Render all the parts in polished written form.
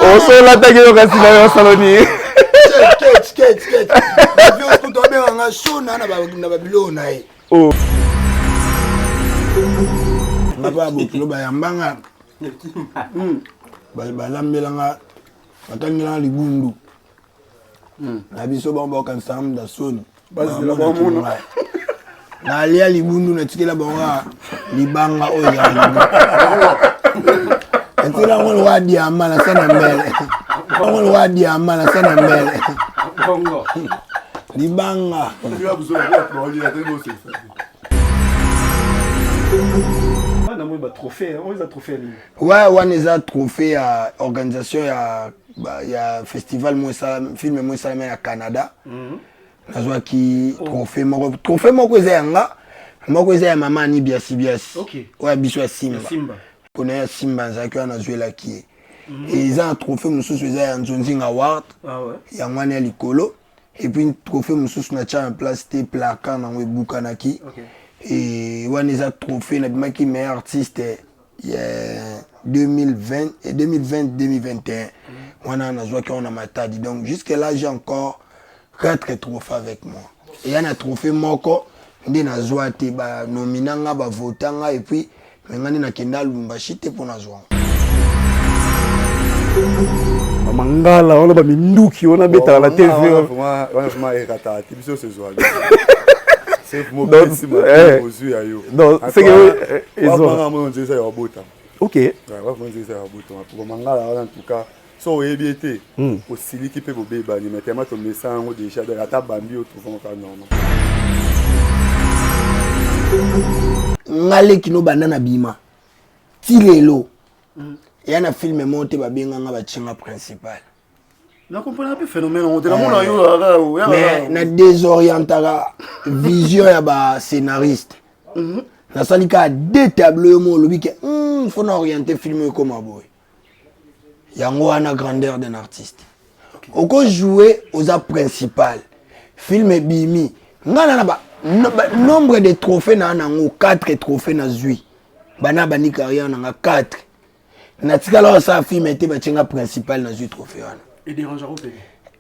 On se l'attaque au restaurant Saloni. Skate. Vieux ce que tu as bien en chaud na babilo na. Oh. Na ba bokilo ba yambanga. Ba lambelanga. Batangela libundu. Na biso ba kan sam da son. Basi la ba mona. Na alia libundu na tikela ba libanga oya. Entila ngolo wa diamant na sana mbele. Ngolo wa diamant na sana mbele. Bongo. Libanga. Ouais, on a un trophée à organisation il y a festival film moi ça à Canada. Nazwa ki trophée moi ko zanga. Moi ko zanga maman ni biasi. OK. Ouais, biso ya Simba. Connaît Simba Zaki on a joué là qui. Et ils ont un trophée monsieur faisait un Zonzing Award. Ah ouais. Il y a un likolo et puis un trophée monsieur na en place té placard dans le Bukanaki. OK. Et on a un trophée na bimaki meilleur artiste il y a 2020 et 2021. On a joué qu'on a matadi donc jusque là j'ai encore 4 trophées avec moi. Et il y a un trophée moko ndé na joué té ba nominanga ba votanga et puis ngani na kenda Lubumbashi te pour na jouer. Mangala on a ba minduki on a beta la TV. On a ekata tibiso ce soir. C'est mon petit aux yeux ayo. Non, c'est que ils ont on dit ça yobota. OK. Ouais, on dit ça yobota. Pour mangala en tout cas, so ebiete au sili qui peut bobe ba ni metema to message on déjà de la table bambi au tout ça normal. Ngale kino banana bima. Tilelo. Yana film monté ba benga nga ba chinga principal. Na comprendre pas phénomène on te la mona yo mais na désorientara vision ya ba scénariste. Na salika deux tableaux mo lobi ke faut na orienter film comme boy. Yango ana grandeur d'un artiste. Oko jouer aux actes principal. Film bimi. Ngana na ba nombre de trophées na nango 4 trophées na zui. Bana bani carrière na 4. Na tikala sa film était ba chinga principal na zui trophée wana. Et dérangeant au pays.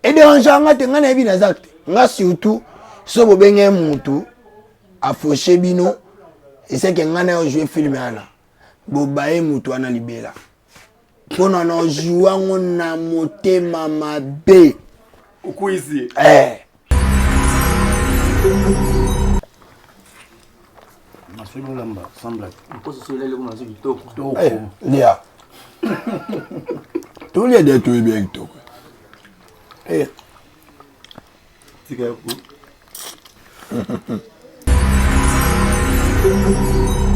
Et dérangeant nga te ngana ebi na zakte. Nga surtout so bo benge mutu a fauché bino et c'est que ngana yo jouer film ana. Bo bae mutu ana libela. Pona na jouer ngona motema mabe. Uko ici. Lamba, semble. On peut se soulever le commencer du top. Lia. Tout les deux tout bien tout.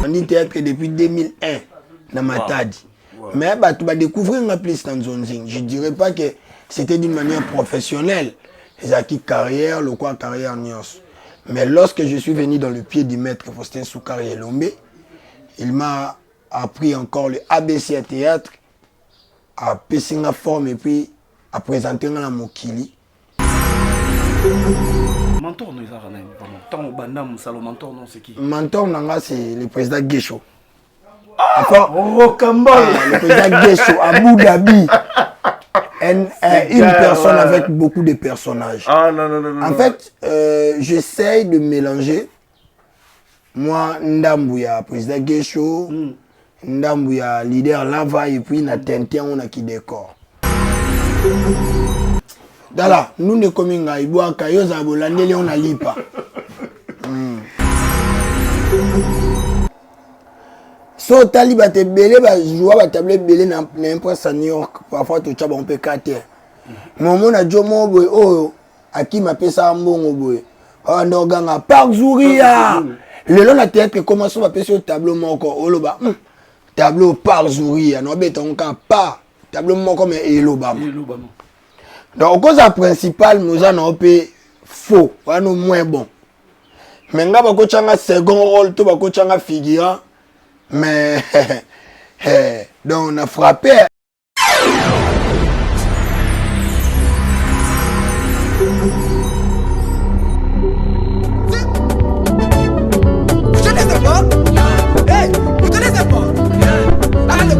On dit théâtre depuis 2001 dans Matadi. Mais bah, tu vas découvrir un plus dans Zonzing. Je ne dirais pas que c'était d'une manière professionnelle. Ils ont acquis carrière, le quoi carrière Nios. Mais lorsque je suis venu dans le pied du maître Faustin Soukari Lombe, il m'a appris encore le ABC à théâtre, à passer la forme et puis à présenter la Mokili. Mentor, nous avons Bandam, Salon Mentor, non, c'est qui? Mentor, c'est le président Guécho. Oh, Kambal! Le président Guécho, à Abu Dhabi. Une personne avec beaucoup de personnages. Ah non. En fait, j'essaye de mélanger. Moi, Ndambouya, président Guécho, Ndambouya, leader Lava, et puis Natentia, on a qui décore. Dala, nous ne communons pas, Iboua Kayoza, Bolandeli, on a lipa. So tali ba te belé ba joie ba table belé na n'importe à New York parfois tu chaba on peut cater momo na jomo boy oh aki ma pesa mbongo boy oh ndoganga Park Zouria lelo na théâtre comment ça va pesa au tableau moko oloba tableau Park Zouria no beta on ka pas tableau moko mais eloba donc cause principale nous en on peut faux wa no moins bon mais nga ba ko changa second rôle to ba ko changa figurant. Mais donc on a frappé. Vous tenez ça pas? Hey, vous tenez ça pas? Ah, le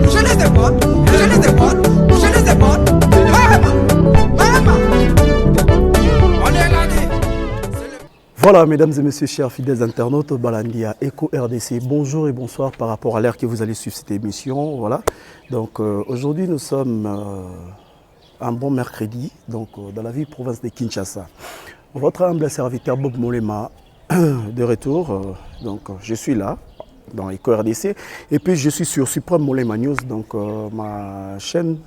Voilà, mesdames et messieurs, chers fidèles internautes, Balandia, Eco RDC, bonjour et bonsoir par rapport à l'heure que vous allez suivre cette émission. Voilà. Donc aujourd'hui, nous sommes un bon mercredi, donc dans la ville province de Kinshasa. Votre humble serviteur Bob Molema, de retour. Donc je suis là, dans Eco RDC, et puis je suis sur Supreme Molema News, donc ma chaîne.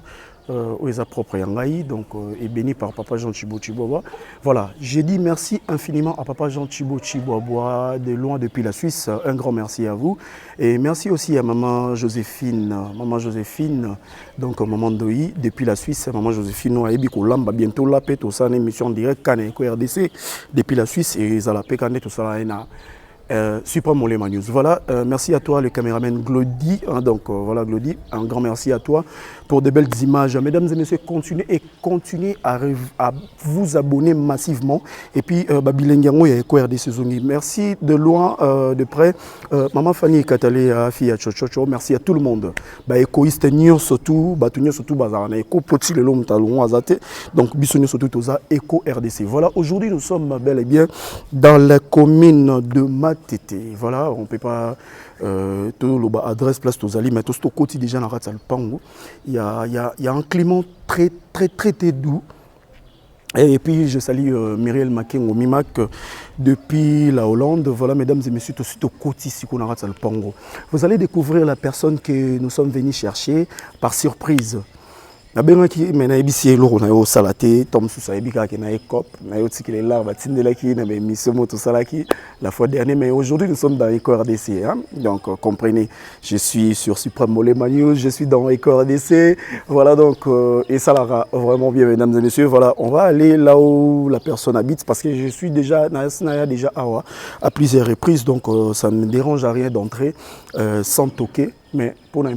Où est propre Yangaï, donc est béni par Papa Jean Chibo Chiboua. Voilà, j'ai dit merci infiniment à Papa Jean Chibo Chiboua de loin depuis la Suisse. Un grand merci à vous. Et merci aussi à Maman Joséphine, donc Maman Doi depuis la Suisse. Maman Joséphine, nous avons Lamba bientôt la paix, tout ça, une émission directe RDC depuis la Suisse et Zalapé tout ça. Supreme Molema News. Voilà, merci à toi le caméraman Glody. Donc voilà Glody, un grand merci à toi pour de belles images. Mesdames et messieurs, continuez à vous abonner massivement. Et puis Babilengiango et Eco RDC Zongi. Merci de loin, de près. Maman Fanny Katale, fille à Chochocho. Merci à tout le monde. Écoïste Nyo surtout, Batunyo surtout Bazarana. Eco Poti le Lom Talon Azate. Donc Bissonio surtout Toza Eco RDC. Voilà, aujourd'hui nous sommes bel et bien dans la commune de Matete. Voilà, on ne peut pas tout l'adresse place Tozali, mais tout ce côté déjà dans le Pango. Il y a un climat très doux. Et puis je salue Myriel Makengo Mimak depuis la Hollande. Voilà, mesdames et messieurs, tout au côté ici qu'on a le Pango. Vous allez découvrir la personne que nous sommes venus chercher par surprise. La fois dernière, mais aujourd'hui nous sommes dans Eco RDC. Donc comprenez, je suis sur Supreme Molema News, je suis dans Eco RDC. Voilà donc, et ça là vraiment bien, mesdames et messieurs. Voilà, on va aller là où la personne habite parce que je suis déjà à plusieurs reprises, donc ça ne me dérange à rien d'entrer sans toquer. Mais pour la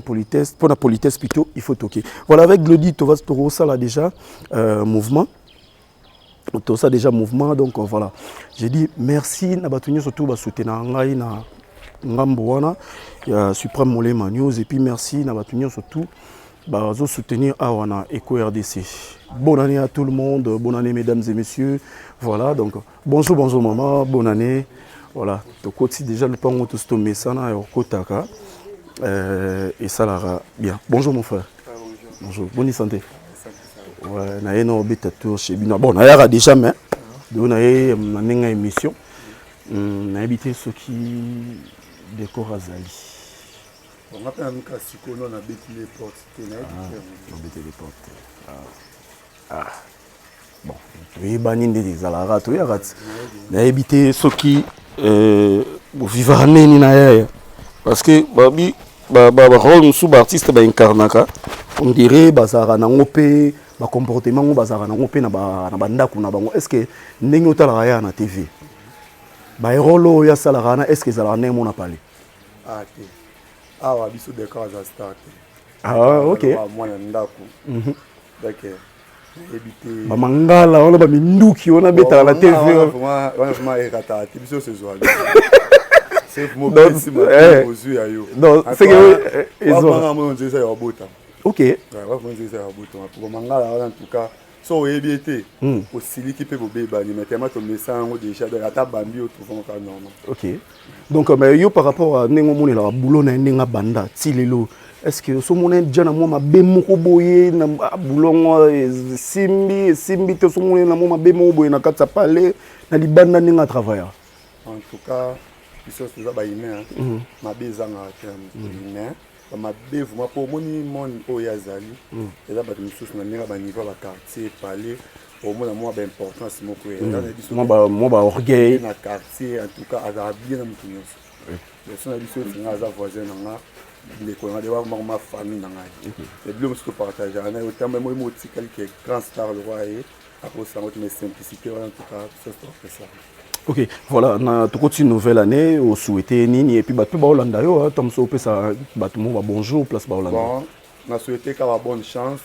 politesse plutôt, il faut toquer. Voilà, avec Glody, Tovas Toro, ça là déjà, mouvement. Tout ça déjà mouvement, donc voilà. J'ai dit merci, Nabatunyo surtout, soutenir Ngai na Ngamboana, il y a Supreme Molema News, et puis merci, Nabatunyo surtout, soutenir Awana Eco RDC. Bonne année à tout le monde, bonne année mesdames et messieurs. Voilà, donc bonjour maman, bonne année. Voilà, donc déjà le pango tout ce messana et au Kotaka. Et ça là bien. Bonjour mon frère. Bonjour. Bonne santé. Ouais, na eno beta tour chez Bina. Bon, na yara déjà mais on a une émission. Na habité ceux qui décorent Azali. On a pas un cas si on a bêté les portes, on a bêté les portes. Bon, oui, banin des alara, tu yara. Na habité ceux qui vivent ni na ya. Parce que babi rôle sous artiste incarnaka on dirait bazara na ngopé ba comportement bazara na ngopé na bandako na bango. Est-ce que ndenge otala ya na TV ba rôle ya salarana, est-ce que zala na mona parler wa biso de cas à start OK moi na ndako d'accord éviter ba mangala on ba minduki on a beta la TV vraiment erata biso ce soir. Non, c'est que ok. En tout cas, so EBT aussi l'équipe peut bébé mais tellement ton message déjà de la table bio tout normal. OK. Donc mais yo par rapport à nengo moni la boulot na nenga banda tilelo. Est-ce que so mona déjà na moi mabe moko boye na boulongo simbi to so mona na moi mabe moko boye na katsa parler na libanda nenga travailler. En tout cas biso c'est ça ba humain ma bezanga humain ma bevu ma pour moni mon oyazali et là ba biso na ninga ba niveau ba quartier parler au moins moi ba importance moko moi ba orgueil na quartier en tout cas à bien na mutunyo mais son biso finga za voisin nga les connait de voir ma famille na ngai et bien moi ce que partager na autant moi moi tikali que grand star le roi et après ça moi mais simplicité en tout cas c'est ça. OK, voilà, na toute une nouvelle année, au souhaité nini et puis tout ba Hollanda yo, tom so pesa tout monde bonjour place ba Hollanda. Bon, na souhaité ka bonne chance,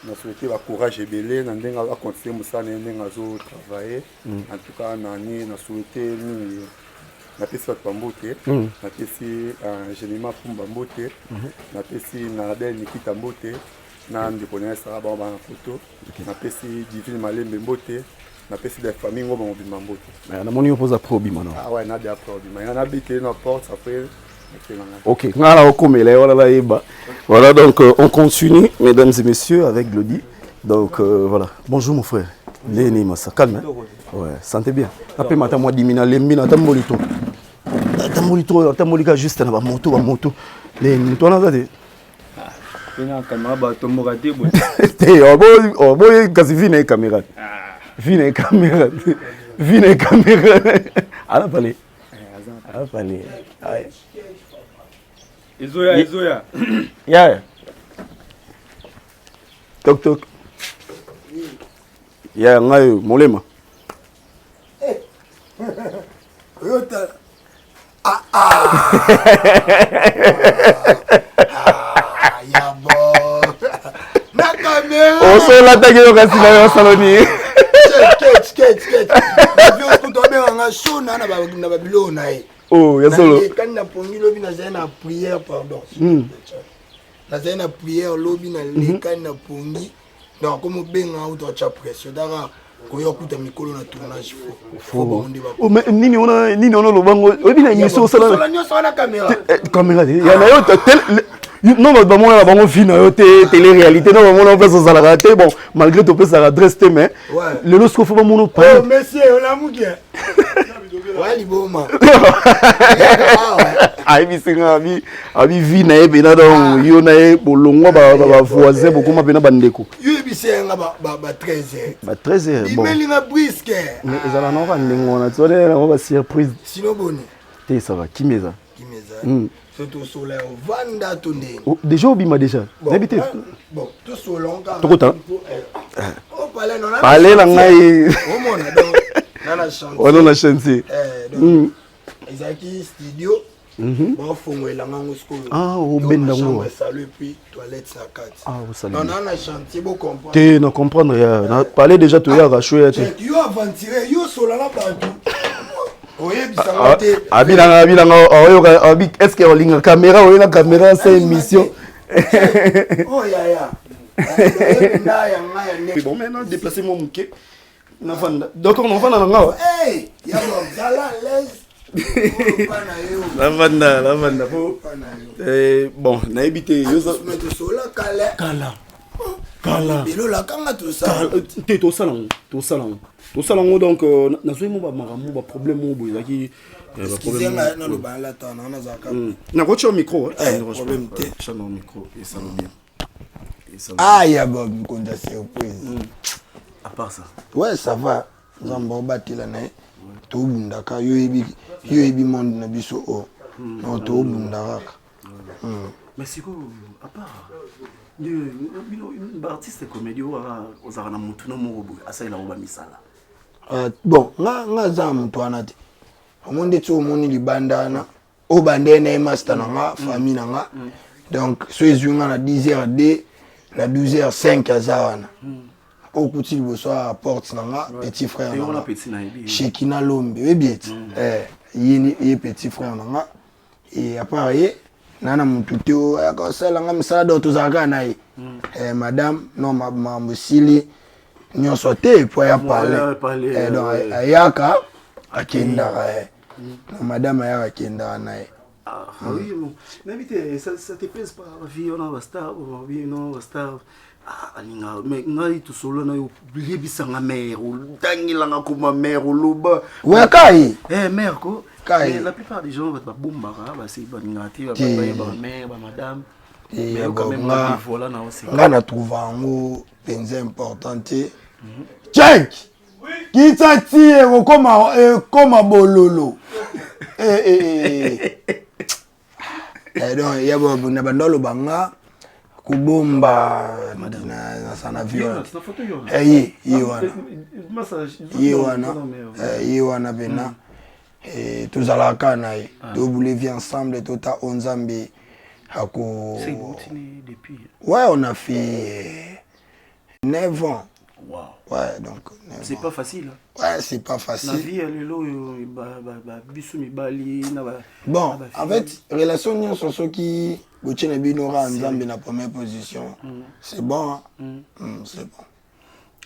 na souhaité ba courage et belé, na ndenga va continuer musa na ndenga zo travailler. En tout cas na souhaité ni na pesi Pambote, na pesi Généma Pumba Mbote, na pesi na Abel Nikita Mbote, na ndepona sa ba photo, na pesi Divine Malembe Mbote. na pesi de famille ngo ba mobimba mbote. Mais na moni opose probi maintenant. Ah ouais, na dia probi. Mais on habite na porte après. Ok, voilà, donc on continue, mesdames et messieurs, avec Glody. Donc voilà, bonjour mon frère. Léni Massa, calme. Hein? Ouais, sentez bien. Après, matin, moi, dimina, lembina, tambolito. Tambolika juste na ba moto. Léni, toi, là, t'es. Ina caméra ba tombora te bo. Oh boy, kasi vine caméra. Vine caméra. Ala parler. Ala parler. Izoya. Yeah. Tok. Yeah, ngayo molema. Yota. Ya bo. Na caméra. On se l'attaque au casino saloni. Sketch. Vieux kuto be nga show na ba bilo na e. Oh, ya solo. Quand na pongi lobi na zena prière pardon. Na zena prière lobi na le quand na pongi. Donc comme benga auto cha pression dara koyo kuta mikolo na tournage fo ba onde ba. Oh mais nini ona lobango. Obi na miso sala. Sala nyoso na caméra. Caméra. Ya na yo tel non mais bon la bango fina yo télé réalité non on fait ça la raté bon malgré tout ça adresse mais le lorsqu'on faut pas mon pas. Oh monsieur on a mouké. Ouais liboma. Ah bi singa abi vi na ebena donc yo na e bolongo ba voisin beaucoup ma bena bandeko. Yo bi senga ba 13h. Ba 13h bon. Mais linga brisque. Mais ezala na ndingo na tsone na ba surprise. Sinon boni. Te ça va kimeza. Surtout sur les vanda tourné. Déjà obima déjà. N'habitez. Bon, tout sur long car. Tout content. Oh parler non. Parler la ngai. Oh mon donc na chanter. On a chanté. Donc Isaki studio. Bon fongwe la ngango school. Ah au benda ngo. Salut puis toilette sa carte. Ah au salut. Non na chantier beau comprendre. Te na comprendre ya. Na parler déjà to ya rachoya te. Yo aventurer yo sola la partout. Est-ce qu'il y a une caméra ou une caméra c'est émission? Oh ya. Bon maintenant déplacer mon mouquet. Donc on va dans la hey, ya bon zala laisse. La vanda. Bon, na habité yo ça. Mais tout sola kala. Bilo la kanga tout ça. Te to salon. Tout ça donc na zo mo ba problème mo boy qui problème na lo ba la ta na za ka. Na ko cho micro problème te chano micro et ça va bien. Ah ya bon konda surprise. À part ça. Ouais, ça va. Zambo batila na to bunda ka yo ebi monde na biso o. No to bunda ka. Mais c'est quoi à part artiste comédie aux arana mutuna mo asa ila oba misala. Bon, nga za mtu anati. Omonde tu omoni libandana. O bande na master na nga, famille na nga. Donc, so ezunga na 10h2, na 12h05 azawana. O kuti liboso a porte na nga, petit frère na nga. Shekina Lombe, we biet. Ye petit frère na nga. Et après nana mutu te o akosala nga misala do tozaka na ye. Madame non ma musili nyonso te po ya parler donc ayaka akenda madame ayaka akenda na ye. Ah oui bon n'habite ça te pèse pas vie on va star ou vie non star alinga mais ngai tout solo na yo libisanga mère ou tangilanga kuma mère ou loba ouais kai mère ko mais la plupart des gens va bombara va c'est baningati va ba mère ba madame mais quand même voilà na aussi nga na trouva ngo penza importante check kita tie koma bololo donc yabo na bandolo banga kubomba na sana viola wana bena tozalaka na ye tobule vie ensemble tota onzambe ako. C'est depuis. Ouais, on a fait 9 ans. Wow. Ouais, donc. C'est pas facile. Ouais, c'est pas facile. La vie, elle est là, bon, en fait, relation ni sont ceux qui Gauthier Nebinora en Zambie la première position. C'est bon, hein? C'est bon.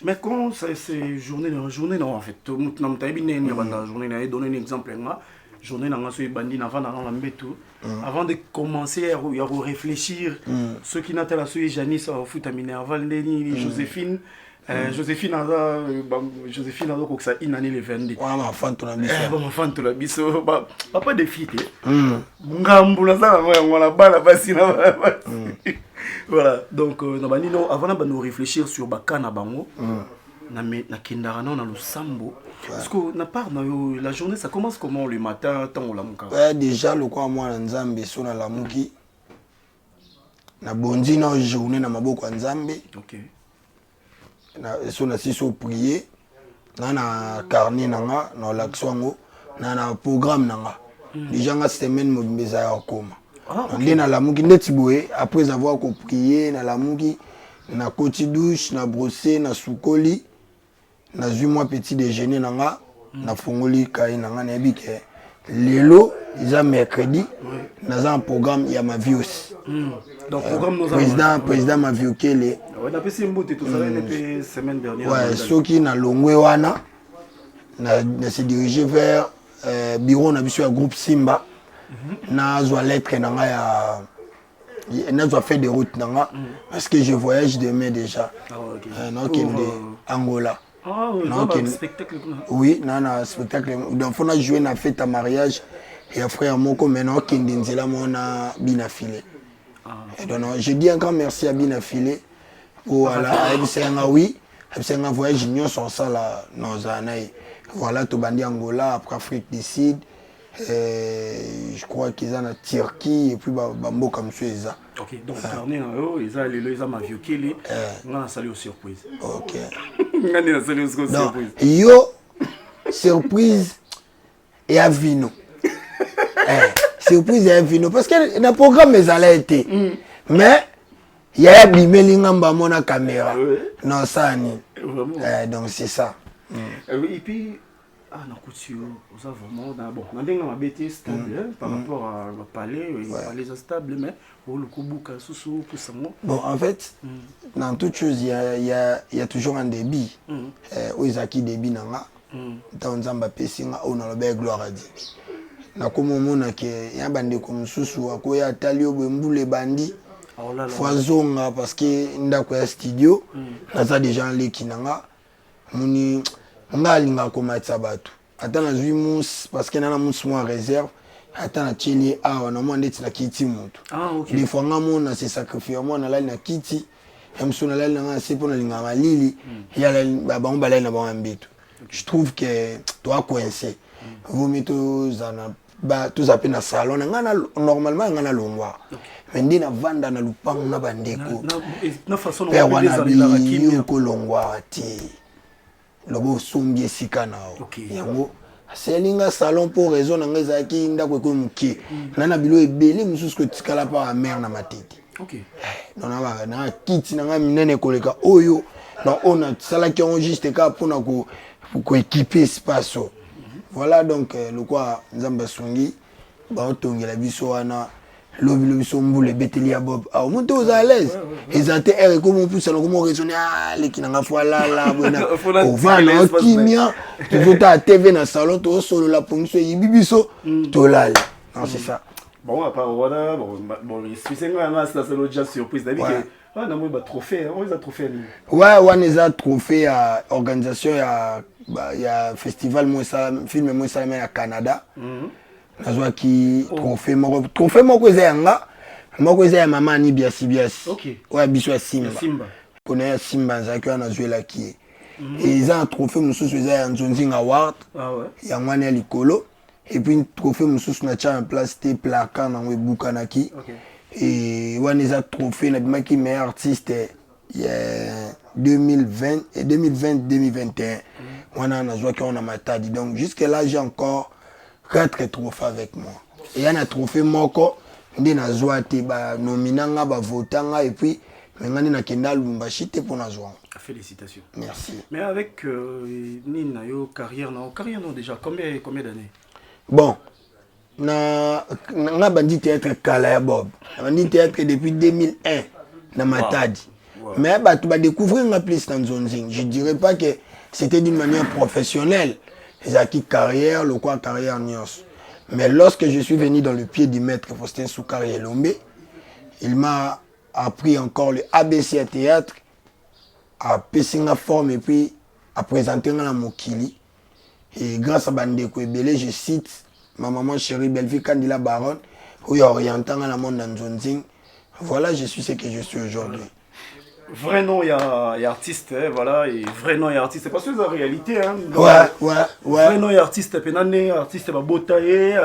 Mais quand c'est journée non en fait, journée donner un exemple journée avant de commencer à réfléchir ceux qui n'ont pas la suite Janice au foot à Minerval Joséphine Joséphine a donc ça une année le 22 ma fan to la biso papa de fille ngambula ça on la balle basi na voilà donc avant de réfléchir sur bakana bango na kindara na le sambo parce que na part la journée ça commence comment le matin tant la muka déjà le quoi moi nzambe so na la muki na bondi na journée na maboko nzambe OK so na siso prier na carnet nanga na l'action na programme nanga déjà nga semaine mobimeza ya koma ndé na la muki ndeti boye après avoir prié na la muki na koti douche na brosser na sukoli na zui moi petit déjeuner nanga na fongoli kai nanga na bike lelo isa mercredi na un programme ya ma vie aussi donc programme nous président ma vie okele ouais na pesi mbote tout ça depuis semaine dernière ouais soki na longwe wana na se diriger vers bureau na biso ya groupe Simba na zo lettre nanga ya na zo fait des routes nanga parce que je voyage demain déjà donc Angola. Ah oui, non, spectacle. Oui, non, spectacle. Donc, il faut jouer na fête à mariage. Et après, à mon maintenant, Kindinzela, on a bien affilé. Donc, je dis encore merci à bien affilé. Voilà, oui, c'est un voyage union sans ça là, dans un an. Voilà, tout bandi Angola, après Afrique du Sud. Je crois qu'ils ont la Turquie et puis Bambo comme ça. Ok, donc carnet ils ont ma vieux Kelly. On a salué aux surprises. Ok. On a salué aux surprises. Yo, surprise et à vino. Surprise et à vino. Parce que le programme les allait été. Mais il y a abîmé l'ingamba mon caméra. Non, ça ni. Donc c'est ça. Et puis. Ah, non, couture, ça vraiment, bon, on a des bêtises stables par rapport à palais, palais stable, mais pour le Kubuka, sous pour ça. Bon, en fait, dans toute chose, il y a toujours un débit. Où ils acquis débit, dans Zamba Pessinga, on a le gloire à Dieu. Na comme on a que y a bandé comme sous à quoi y a talio bembu les bandits. Foisonga parce que nda quoi studio, là ça déjà les kinanga, muni ngalinga komatsa batu ata na zui mus parce que nana mus moi réserve ata na chili awa na mwande tina kiti mutu des fois ngamo na se sacrifier moi na lali na kiti emso na lali na se pona linga malili ya la ba on balai na ba mbitu je trouve que toi coincé vous mettez zana ba tous appels na salon ngana normalement ngana longwa mais ndi na vanda na lupango na bandeko na façon on a bien ko longwa ti lobo sombi sika nao yango selinga salon pour raison na ngeza ki ndako ko mukie nana bilo ebele mususu ko tikala pa mère na matete OK non na kiti na nga minene koleka oyo na ona sala ki on juste ka pona ko équiper espace voilà donc le quoi nzamba songi ba otongela biso wana lobi biso mbule beteli ya bob ah monte aux à l'aise ils ont été comme pousse na comment raisonner les qui n'anga voilà là bona on va na kimia tu ta TV na salon to solo la ponction yibibiso to lala non c'est ça bon à part voilà bon c'est nga c'est la déjà surprise d'habitude ah na moi ba trophée on les a trophée ouais on les a trophée à organisation ya festival moi ça film moi ça à Canada nazwa ki trophée moko ezanga moko ezaya mama ni biasi OK ouais biso ya Simba kona Simba nzaki wana zwela ki et ils ont trophée mususu ezaya Nzonzi Award ya ngwana likolo et puis trophée mususu na cha en place te placard na webukanaki et wana eza trophée na bimaki meilleur artiste ya 2020 et 2021 wana nazwa ki on a matadi donc jusque là j'ai encore 4 trophées avec moi. Et il y a un trophée moko, ndé na zoate ba nominanga ba votanga et puis ngani na kenda Lubumbashi te pour na zoa. Félicitations. Merci. Mais avec Nina yo carrière non déjà combien d'années? Bon, na bandi théâtre kala ya Bob. Bandi théâtre depuis 2001 na Matadi. Mais tu vas découvrir un plus dans Zonzing. Je ne dirais pas que c'était d'une manière professionnelle. Ils ont acquis carrière, le quoi carrière Nyos. Mais lorsque je suis venu dans le pied du maître Faustin Soukari Elombe, il m'a appris encore le ABC à théâtre, à passer la forme et puis à présenter la Mokili. Et grâce à Bandeko Ebele, je cite ma maman chérie Belleville Candila Baron, où il y a orienté dans le monde dans Zonzing. Voilà, je suis ce que je suis aujourd'hui. Vrai nom, il y a artiste, hein, voilà, et vrai nom, il y a artiste. C'est parce que c'est la réalité, hein. Donc, Ouais. Vrai nom, il y a artiste, pénané, artiste, botaye,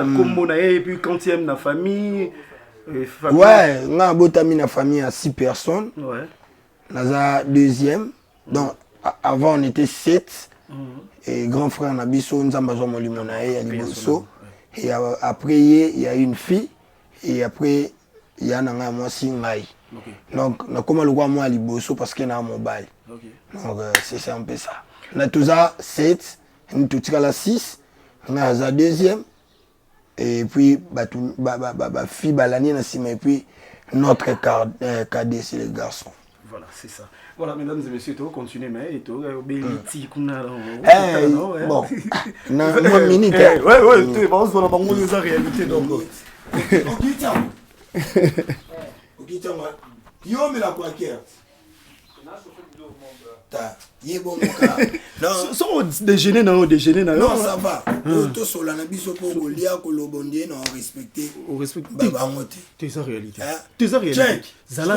et puis quand il aime la famille. Ouais, on a botami la famille à 6 personnes. Ouais. Naza deuxième. Donc, avant, on était 7. Et grand frère Nabiso, Nzambazo Molimonae, Aliboso. Et après, il y a une fille. Et après, il y a un moi Singaï. Donc, on a comme le roi moi Aliboso parce qu'il y a un mobile. Donc, c'est un peu ça. On a tous 7. On a tous 6. On a la deuxième. Et puis, fille Balani, et puis notre cadet, c'est les garçons. Voilà, c'est ça. Voilà, mesdames et messieurs, tu continuez, mais tu bon, une minute. Ouais, on se voit la réalité. Donc, déjeuner, non, ça va. Tout cela n'a biso pour Golia, Kolobondé, non respecté. Au respect. Tu es réalité. Tu es réalité. Zala,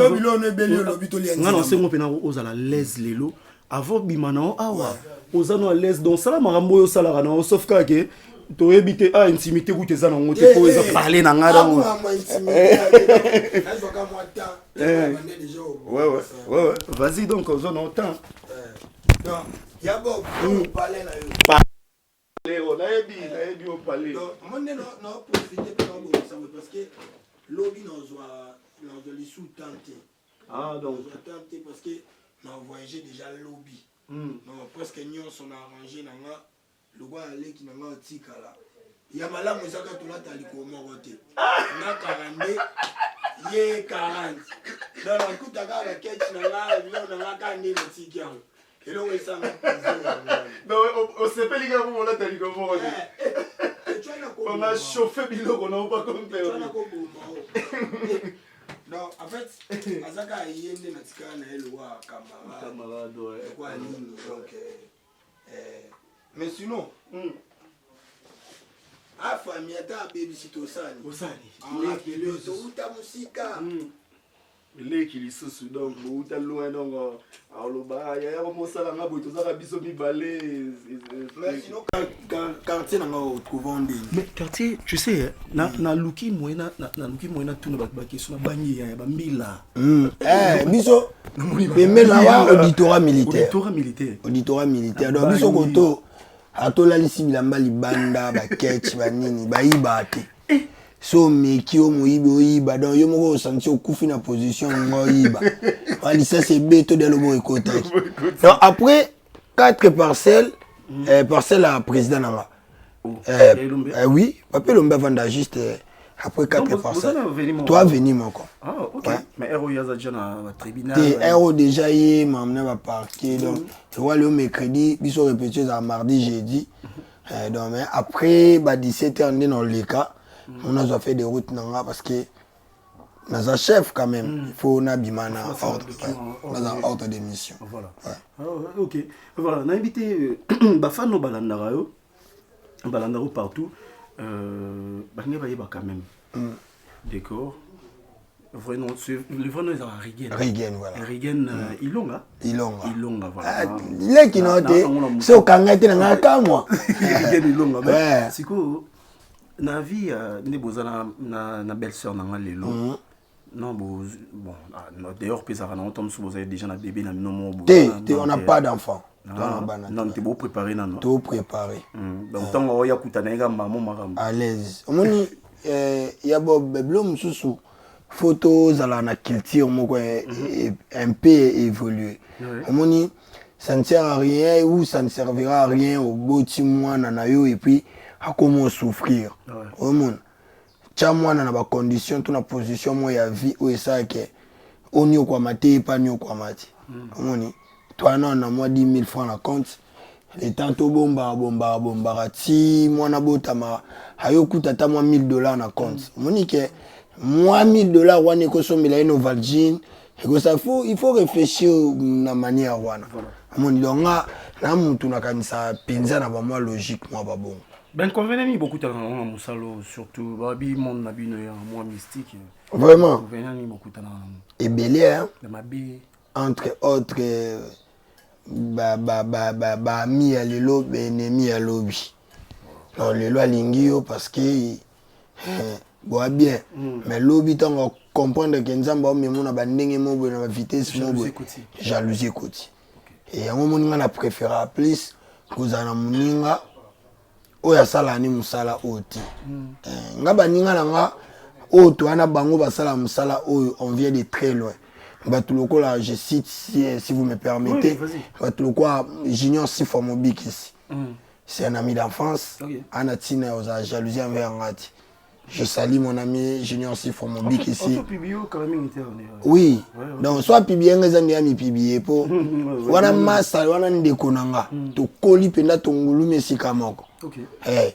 non, c'est mon pénal aux ala l'aise lelo. Avant bimana, awa. Aux ano à l'aise. Donc, ça la marambo au salarana, sauf que tu as évité à intimité où tes anos ont été pour parler dans la ouais. Vas-y donc, aux anos temps. Il y a beaucoup de palais là. On a ébi au palais. Donc, moi, non, profiter parce que lobby nous les sous-tentés. Ah, donc. Nous parce que nous avons voyagé déjà lobby. Donc, presque nous sommes arrangés dans le roi allé qui n'a pas de tika là. Il y a malade, mais ça quand tu l'as t'as comme roté. On a 42, il y a 40. Dans le coup, tu as la quête, tu as la canne de tika. Et là, on s'en non, on sait pas les gars, on l'a t'as comme roté. On a chauffé Bilo, on n'a pas compté. Non, en fait, Azaka y est né dans le roi camarade. Donc, mais sinon, a famille ta baby sitosani. Osani. Le touta musika. Les qui sont donc au talon donc alors il y a un ça là boito ça biso mi balé. Mais sinon quartier na trouver mais quartier tu sais na luki moina tout na question na bangi ya ba mbila. Biso mais là auditorat militaire. Auditorat militaire. Donc biso koto atola lisi bilamba libanda ba ketch ba nini ba ibate. So meki o moyibi oyiba donc yo moko senti okufi na position ngo yiba wali ça c'est beto de lobo ekota. Donc après 4 parcelles parcelle à président nanga oui papa lomba vanda juste après 4 parcelles toi venir mon quoi. Ah OK ouais. Mais héros yaza déjà na tribunal héros déjà y m'amener va parquet donc tu vois le mercredi biso répéter à mardi jeudi donc mais après 17h dans le cas. On a fait des routes parce que nous avons un chef quand même. Il faut un ordre de mission. Voilà. Ouais. Ok. Voilà. On a invité Bafano Balandaro partout. Quand même. D'accord. Le vrai nom est Rigen. Rigen, voilà. Rigen Ilonga. Ilonga, voilà. Il est qui note. C'est au Kangate dans la moi. Rigen Ilonga. C'est quoi? Na vie ne bozana na belle-sœur na lelo non bon d'ailleurs pesara na tombe vous avez déjà na bébé na nomo on n'a pas d'enfant non tu beau préparer na tout préparé donc tant on ya kutana nga maman maram à l'aise omoni ya bob blom susu photos à la culture moko un peu évolué omoni ça ne sert à rien ou ça ne servira à rien au boti mwana na yo et puis à comment souffrir au monde tcha mwana na ba condition tout na position moi ya vie ou ça que onio kwa mate pas nio kwa mate omoni toi non na moi 10 000 francs na compte les tantôt bomba ti mwana botama ayokuta ta moi $1000 na compte omoni ke moi $1000 wana ko sombela ino Valgine et que ça il faut réfléchir na manière wana omoni longa na mutu na kanisa penza na ba moi logique moi ba bon. Ben convenez ni beaucoup de musalo surtout babi mon nabino ya moi mystique. Vraiment. Convenez ni beaucoup de et belé hein. De ma bi Entre autres mi ya lelo benemi ya lobi. Non lelo alingi yo parce que boa bien mais lobi tant comprendre que nzamba o memo na bandenge mo bo na vitesse mo bo jalousie koti. Et yango moninga na préférer plus kozana moninga oya sala ni musala oti nga baninga nanga oto ana bango basala musala oyo on vient de très loin batuloko là je cite si vous me permettez batuloko Junior Sifomobik ici c'est un ami d'enfance anatina oza jalousie envers ngati je salue mon ami Junior Sifomobik ici oui donc soit publier nga zandi ami publier po wana masa wana ndeko nanga to koli penda tongulu mesika moko. Eh,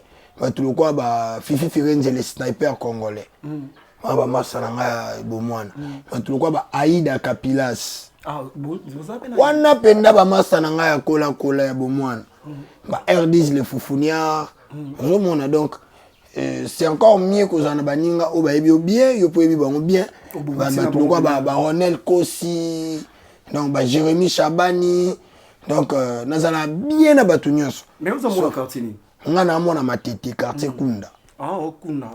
tu quoi ba Fifi Firenze les snipers congolais. Ba massa nga bomwana. Tu quoi ba Aïda Capilas. Ah, vous avez wana penda ba massa nga ya kola ya bomwana. Ba R10 les foufouniards. Donc c'est encore mieux que zana baninga o ba ebi bien, yo po ebi bango bien. Ba tu quoi ba Ronel Kossi. Donc ba Jérémy Chabani. Donc nazala bien na batu nyonso. Mais vous avez mon quartier. Nga na mona matete quartier Kunda. Ah au Kunda.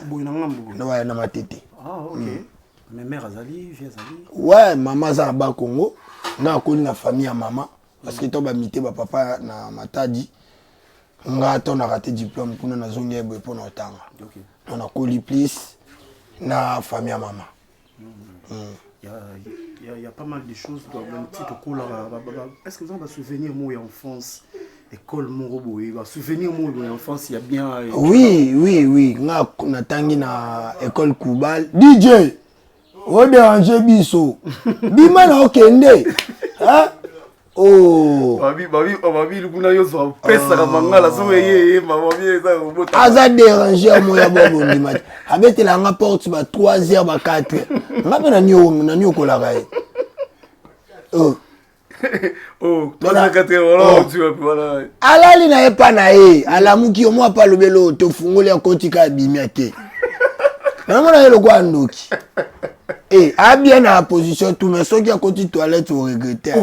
Boy na ngambo. Ouais na matete. Ah OK. Mais mère azali, vie azali. Ouais, maman za ba Congo. Na koli na famille ya maman parce que to ba mité ba papa na Matadi. Nga to na raté diplôme kuna na zongi ebo pour na tanga. OK. On a koli plus na famille ya maman. Il y a pas mal de choses dans le petit cours là. Est-ce que vous avez souvenir moi enfance école Morobo et souvenir moi enfance il y a bien oui nga natangi na école Koubal DJ o déranger biso bima na okende hein oh babi lukuna yo so pesa ka mangala so ye mama bien ça robota aza déranger mo ya bobo ndima abetela nga porte ba 3h ba 4 nga pena nyo kola kai oh 3h tu voilà alali na epa na ye alamuki omo pa lobelo to fungoli akotika bimiate na mona yelo kwa ndoki a bien na position tout mais soki akoti toilette au regretter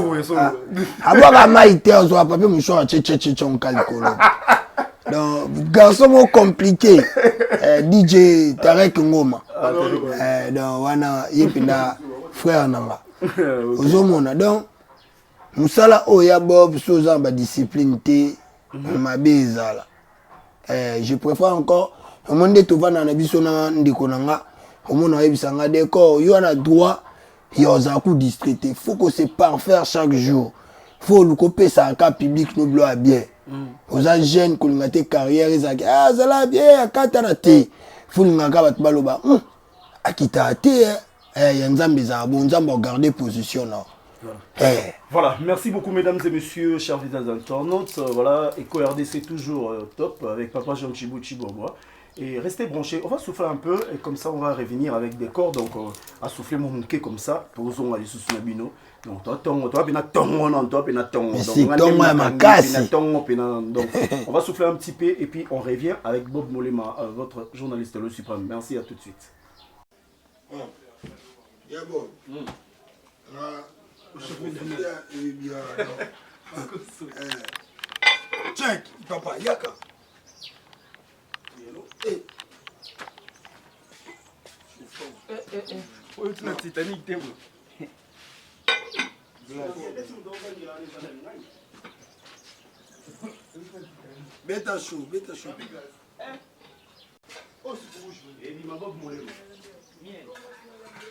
abaka maite ozo papier mouchon a tche on calicolo donc garçon mo compliqué DJ Tarek Ngoma donc wana yepina frère nanga ozo mona donc musala oya bob soza ba discipline te mabezala je préfère encore monde to vana na biso na ndiko nanga omona yebisanga décor yo na droit yo za ku districté faut que c'est parfaire chaque jour faut le couper ça en public no bloa bien aux jeunes ko ngate carrière ezaki zala bien akata na te faut ngaka bat baloba akita te ya nzambe za bon nzambe garder position là. Voilà, merci beaucoup mesdames et messieurs, chers fidèles internautes. Voilà, Eco RDC toujours top avec Papa Jean Chibuchi Bobois. Et restez branchés, on va souffler un peu et comme ça on va revenir avec des cordes. Donc à souffler mon mouké comme ça, pour on va aller sous Nabino. Donc toi pena tongo non toi pena tongo. Donc on va souffler un petit peu et puis on revient avec Bob Molema, votre journaliste le suprême. Merci, à tout de suite. Check, papa, yaka. Tu n'as Titanic, t'es où? Beta chaud.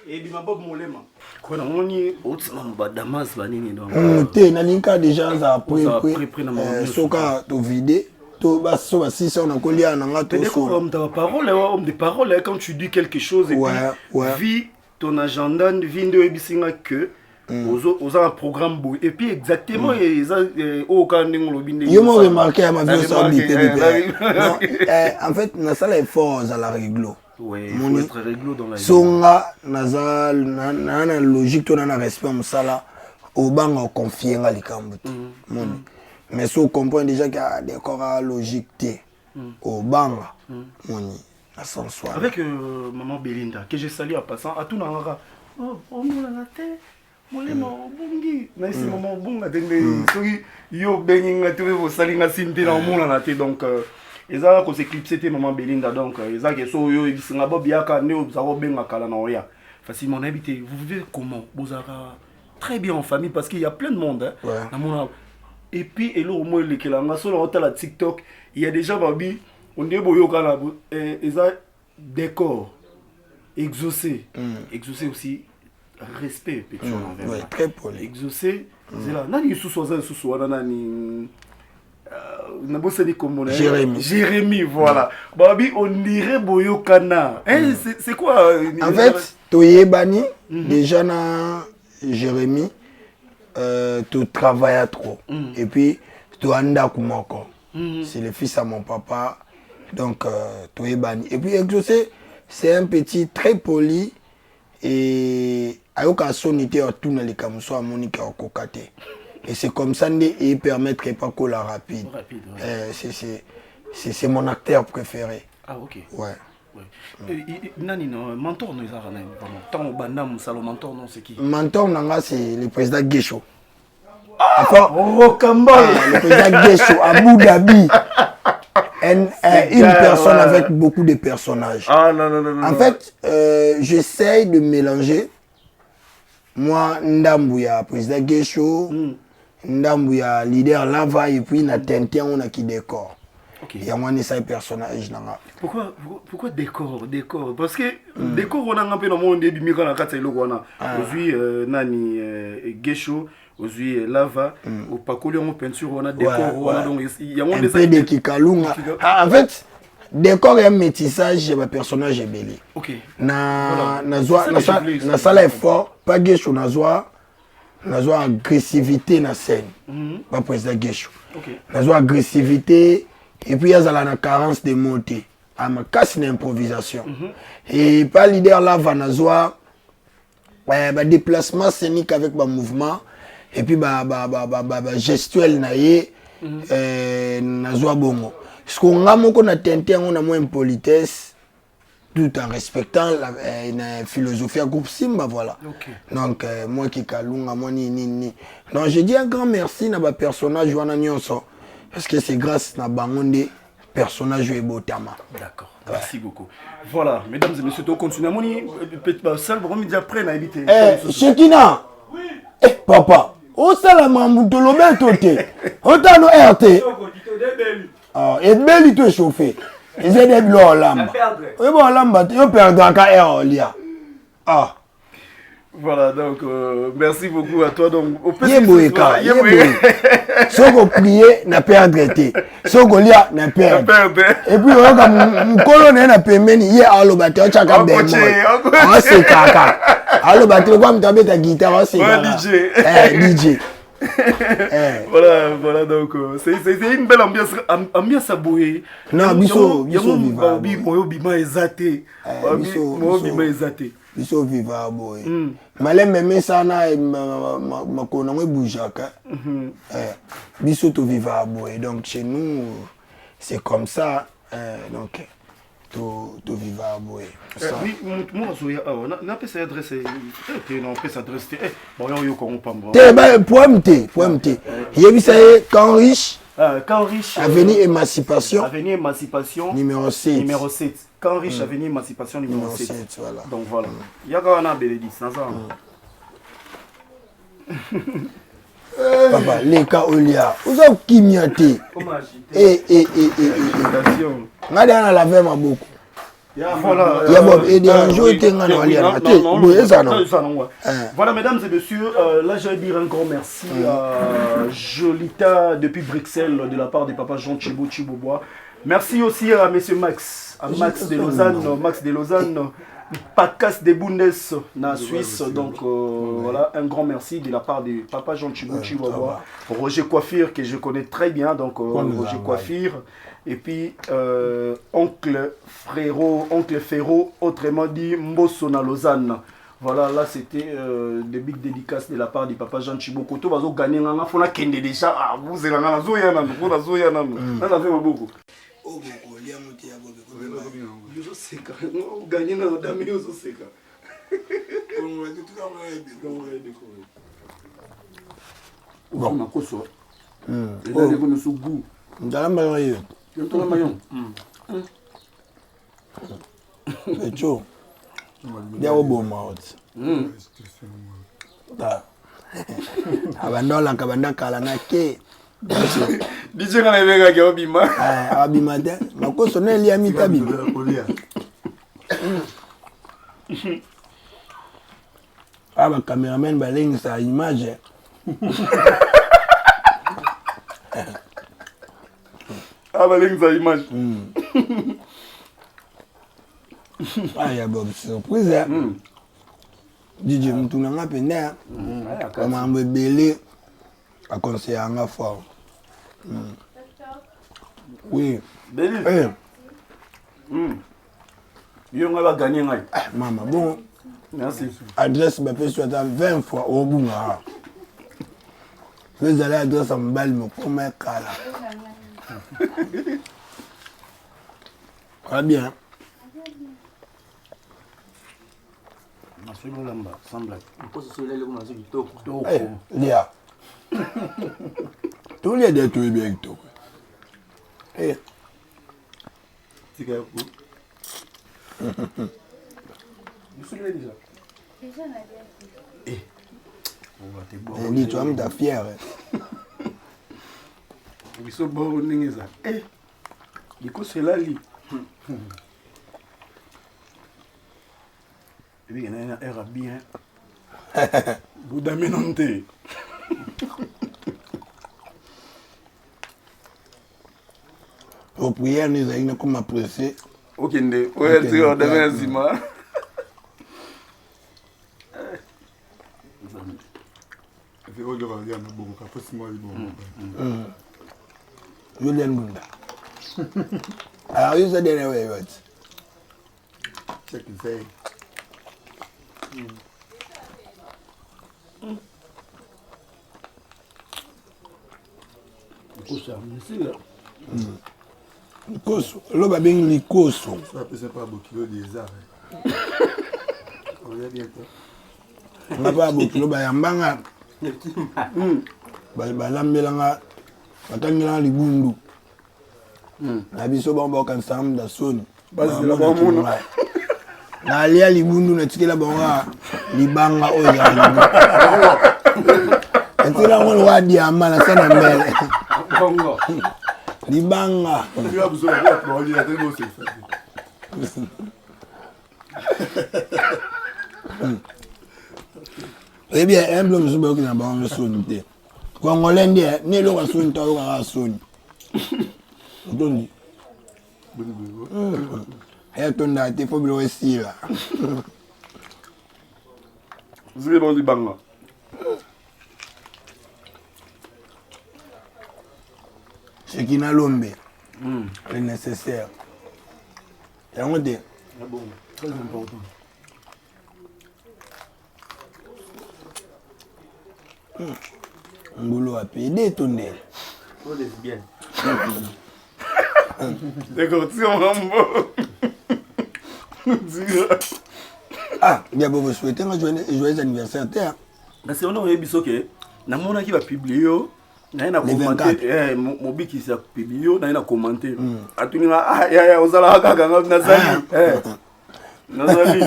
Et Bob Molema. Quoi, on y Damas banini donc. Te na linka déjà za après soka to vide to ba so ba si on a colia na nga to so. Homme de parole quand tu dis quelque chose et puis vie ton agenda vindo ebisinga que aux un programme beau et puis exactement au quand on le yo mo remarqué à ma vie ça en fait na sala effort à la réglo ouais il faut être réglo dans la vie songa nazal na logique to na respect musala au banga confier nga likambo mon mais so comprend déjà qu'il y a des corps logique té au banga mon à sans soi avec maman Belinda que je salue en passant à tout nanga oh mon la tête molemo bungi na si maman bunga tende soki yo benginga tuwe vo salinga sinte na mona na te donc ezala ko s'éclipser te maman Belinda donc ezala que so yo ebisinga bobiaka ne obzako benga kala na oya facilement habité vous vivez comment bozaka très bien en famille parce qu'il y a plein de monde hein na mona et puis elo au moins lekelanga so na la TikTok il y a déjà babi on dit boyo kana ezala décor exaucé exaucé aussi respect ouais, très poli exaucé c'est là nani sous nani nabosani comme Jérémy voilà babi on dirait boyokana hein c'est quoi en fait toyebani déjà na Jérémy tu travailles trop et puis tu anda kumoko c'est le fils à mon papa donc toyebani et puis exaucé c'est un petit très poli et ayoka sonité à tout dans les camuso à Monique au kokate et c'est comme ça et permettre pas que la rapide c'est mon acteur préféré ah ok ouais nani non mentor nous a ramené tant au bandam salon mentor non c'est qui mentor nanga c'est le président Guécho oh Kambal le président Guécho à Abu Dhabi une personne avec beaucoup de personnages. Ah non. En fait, j'essaye de mélanger. Moi, Ndambouya, président Guécho, Ndambouya, leader Lava, et puis Natentia, on a qui décore. Il y a moins de ces personnages. Pourquoi décor parce que décor, on a un peu dans le monde du micro, on a quatre aujourd'hui, Nani Guécho. Aujourd'hui, Lava, au Pakoli, on peinture, on a décor, il y a un peu de Kikalunga. En fait, décor et un métissage, le personnage est belé. Ok. Na salle est fort, pas Guécho, na agressivité na scène. Pas président Guécho. Na agressivité, et puis il y a la carence de montée. À ma casse une improvisation. Et pas leader Lava, na déplacement scénique avec ma mouvement. Et puis gestuelle naie nazwa bongo ce qu'on a moko na tenté on a moins politesse tout en respectant la philosophie à groupe Simba voilà donc moi qui kalunga moi ni donc je dis un grand merci na ba personnage wana nyonso parce que c'est grâce na bangonde personnage et botama d'accord merci beaucoup voilà mesdames et messieurs on continue à moni peut-être ça le premier après na éviter Chekina oui papa au salama mutolo betote otano RT ah et beli to chauffé et c'est des blo lamba oui bon lamba yo perdre ka eolia ah voilà donc merci beaucoup à toi donc au yeboeka soko prier na perdre été soko lia na perdre et puis on ka mukolo na pembeni ye aloba te chaka bemo ah c'est kaka aloba te kwa mtabeta guitare c'est DJ voilà donc c'est une belle ambiance à bouer non biso bima ezate bima ezate biso viva boy malem même ça na makona ngwe boujaka biso to viva boy donc chez nous c'est comme ça donc to viva boy oui moi zoya na pesa adresse non pesa adresse bon yo ko pamba te ba poemte yebisa quand riche avenue émancipation numéro 7 quand riche avenue émancipation numéro 7 voilà donc voilà yaka na beledis na ça papa leka olia uza kimiate ngada na laver maboko voilà ya bob et dérange te ngana walia voilà mesdames et messieurs là je vais dire un grand merci à Jolita depuis Bruxelles de la part de papa Jean Chibobois. Merci aussi à monsieur Max de Lausanne Podcast des Bundes na Suisse. Donc voilà, un grand merci de la part de Papa Jean Chibuchi Roger Coiffure que je connais très bien. Donc Roger Coiffure. Et puis oncle Ferro, autrement dit Mbosona Lausanne. Voilà, là c'était des big dédicaces de la part du Papa Jean Chibuchi. Tout va gagner un enfant qui est déjà à vous et la zoya beaucoup. Oh, beaucoup, il y a un petit Yo seka, no gagner na dami yo seka. On va tout Bon, na koso. Et là, les bonnes sous goût. dans la maillot. Tu entends la maillon? C'est chaud. Il y a un bon mot. Abandola kabanda kala na ke. DJ kana vega ke obima. Abima te. Makoso na elia mitabi. Aba cameraman balengi sa image. Balengi sa image. Ah, ya bon surprise. DJ mtuna nga penda. Kama mbele akonseya nga fort. Oui. Beli. Yo nga ba gagner ngai. Maman, bon. Merci. Adresse ma fait soit 20 fois au bunga. Vous allez adresse en balle me comme kala. Très bien. Masolo lamba, semble. Ko se solele ko mazo kitoko. Eh, Lia. Tous les deux tout bien kitoko. Eh. Tika ko. Vous déjà? Déjà, on a bien. On va te boire. On dit, tu vas me ta fière. Ils sont bons, ça. Eh, du coup, c'est là, lui. Et puis, il y a un air bien. Bouddha Menante. Aux prières, nous avons comme apprécié. Ok, ouais, tu as demain, Zima. Julien Bunda. Alors, you said anyway, what? Check the say. Likoso. Loba bing likoso. Ça peut pas beaucoup kilo des arts. On est bientôt. On n'a pas beaucoup loba yambanga. Balambelanga. Batangela libundu. Na biso bomba kansam da soni. Basi la bomono. Na alia libundu na tikela bonga libanga oya. Etira ngol wadi amana sana mbele. Bongo. Libanga. Tu vas vous avoir pour aller à des c'est ça. Eh bien, un bleu monsieur Boki na bango soni te. Congolais ndie ne lo ka soni ta lo ka soni. Otondi. Aya tonda te fo bilo esila. Vous avez bon du banga. Ce qui n'a l'ombe, le nécessaire. Et on dit, Bon, très important. on boulot à payer ton nez. Oh, lesbienne. D'accord, tu en rambo. Ah, bien pour vous souhaiter un joyeux anniversaire. C'est on a bisoké. Na mona qui va publier na ina commenter mobiki sa publier na ina commenter. Atuninga ya ozala kaka nazali. Nazali.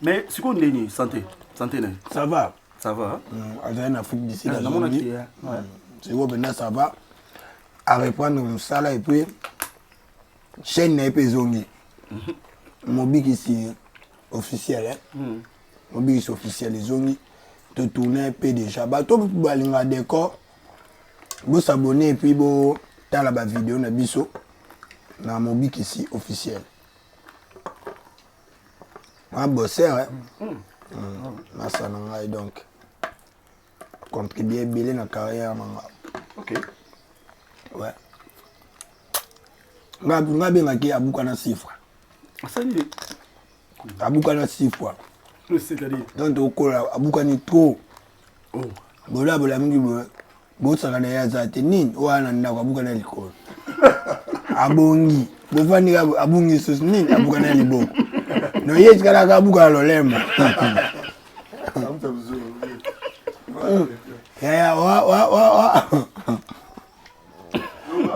Mais c'est quoi ndeni santé né. Ça va. Ça va. En Afrique d'ici la zone. C'est bon maintenant ça va. À reprendre le salaire et puis chaîne n'est pas zongi. Mobiki ici officiel Mobiki c'est officiel les zongi. De tourner un peu déjà. Bah, tout le monde a décor. Vous s'abonnez et puis vous avez la vidéo na biso. Na Mobiki ici officiel. Un bosseur, hein. Massa Nanga, donc. Contribuer bien dans la carrière. Ok. Ouais. Nga bengaki abukana 6 fois. Ça y est. Abukana 6 fois. C'est-à-dire. Donc okola abukani trop. Oh. Bola mingi bo sakana ya zate nini wana ndako abukana likolo. Abongi. Bofani abungi sus nini abukana liboko. No yeti kala abukana lolemo. Ya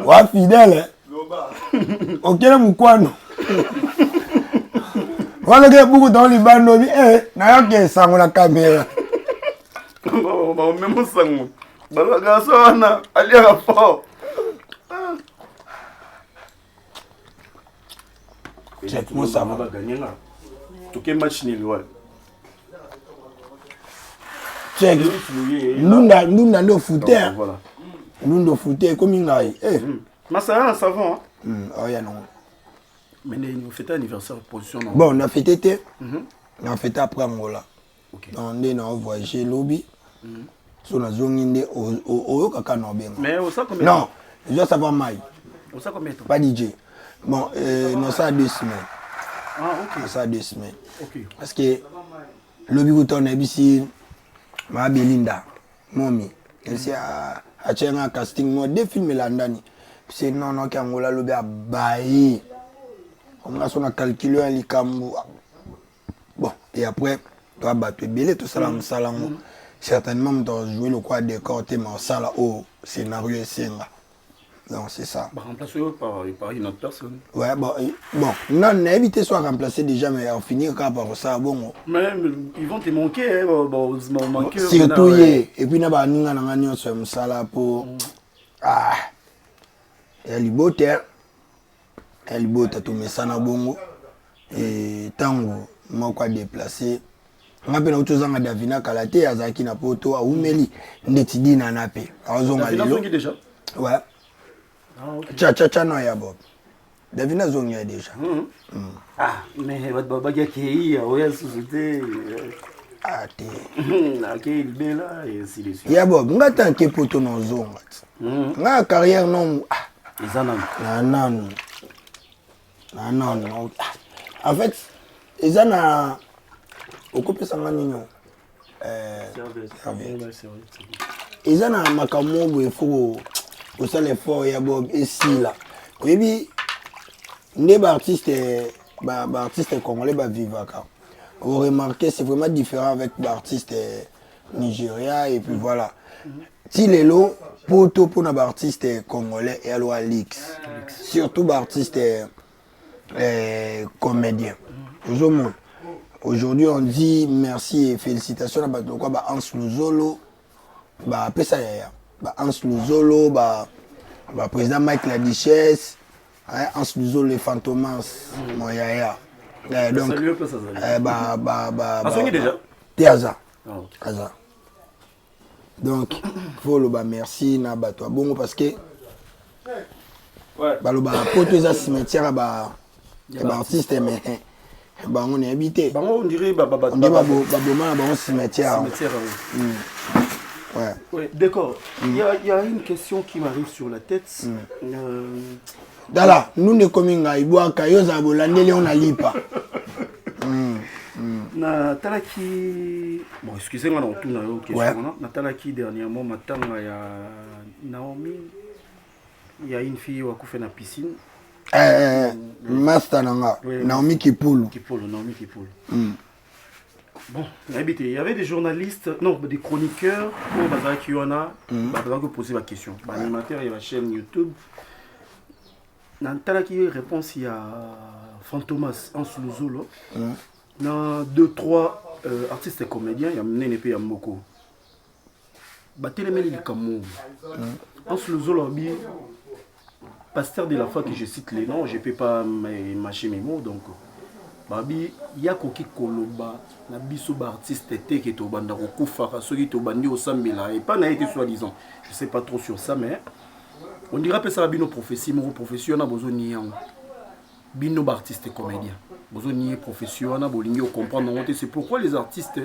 wa fidèle. Okele mukwano. Wala ke buku dans les bando bi na yoke sango na caméra. Ba même sango. Ba ga so na ali ga fo. Check moi ça va gagner là. Tout quel match nul ouais. Check. Nunda ndo footer. Voilà. Nunda footer comme ngai. Mais ça un savon. Oh ya non. Mais nous fêtons anniversaire position non. Bon, on a fêté on a fêté après Angola. OK. On a voyagé lobby. So na zongi nde o kaka no benga. Mais au ça combien? Non, je dois savoir mai. Au ça combien temps? Pas DJ. Bon, non ça 2 semaines. Ah OK. Ça 2 semaines. OK. Parce que lobby ko ton ebisi ma Belinda momi. Elle s'est a un casting moi 2 films landani. C'est non qui Angola lobby a bailli. On a calculé un likambo. Bon, et après, tu as battu belé, tout ça là, certainement, tu as joué le quoi décor, tu as ça là, au scénario et scénario. Donc c'est ça. Bah, remplacé par une autre personne. Ouais, bon, non, on a évité soit remplacé déjà, mais on finit par ça, bon. Mais ils vont te manquer, bon, ils vont manquer. Surtout, et puis, on a un sur ça là pour. Ah, elle est beau, elle bote tout mais ça na bongo et tango moko déplacé ngape na utoza nga Davina Kalate azaki na poto a umeli ndeti dina na pe azonga lelo déjà ouais ah OK cha no ya bob Davina zonga déjà ah mais baba qui oya société ah te OK il est là et ainsi de suite ya bob ngata ke poto no zonga nga carrière non ah ils non. En fait, ils ont un. Occupé ça maintenant. Ils ont un macamobo il faut ça l'effort ya bob et si là. Oui bi les artistes congolais ba vivre quand. Vous remarquez c'est vraiment différent avec l'artiste Nigeria et puis voilà. Si les lots pour les artistes congolais et alors Alix. Surtout les artistes comédien. Aujourd'hui, on dit merci et félicitations à Hans Luzolo, Hans Luzolo, président Mike la Duchesse, Hans Luzolo les Fantomas, mon yaya. Donc, déjà. Théaza. Donc, il faut le merci na bato bon parce que pour tous les cimetières artiste mais on est habité on dirait cimetière ouais. Ouais, d'accord. Il y a une question qui m'arrive sur la tête. Dala nous ne coming à iboa kayoza bolandeli on a lipa na talaki bon excusez-moi dans tout na question na talaki dernièrement matanga ya Naomi il y a une fille qui a fait na piscine master nanga Naomi Kipulu Naomi Kipulu bon il y avait des journalistes non des chroniqueurs pour bazar qui en a bazar que poser la question animateur et la chaîne YouTube na talaki réponse il y a Fantomas en Luzolo dans 2-3 artistes et comédiens, il y a Nene et Moko. Batelemeli Likamou. En Luzolo, pasteur de la foi que je cite les noms, je ne peux pas mâcher mes mots. Donc, il y a Koki Koloba, na biso artiste qui est au banda Fara, ceux qui sont au bandi au Sambela, et pas n'a été soi-disant. Je ne sais pas trop sur ça, mais on dira que ça a bino prophétie, mon profession a besoin de bino artiste et comédien. bozo nier profession na bolingi comprendre monter. C'est pourquoi les artistes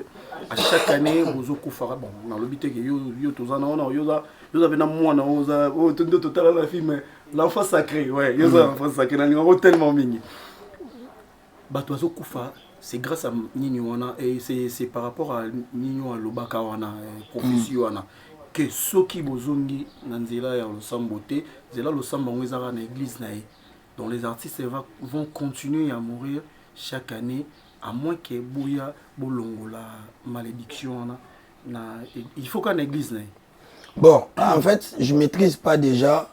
à chaque année bozo kufara bon na lobité que yo tozana on yo avez na moi na oza oh total la film l'enfant sacré ouais yo ça l'enfant sacré na lingo tellement mingi bato bazo kufa c'est grâce à Nini wana et c'est par rapport à Nini wana lobaka wana profession wana que soki bozongi na nzela ya losambote zela losamba ngwezaka na église na donc les artistes vont continuer à mourir chaque année à moins que bouya bolongo la malédiction il faut qu'en église na bon en fait je maîtrise pas déjà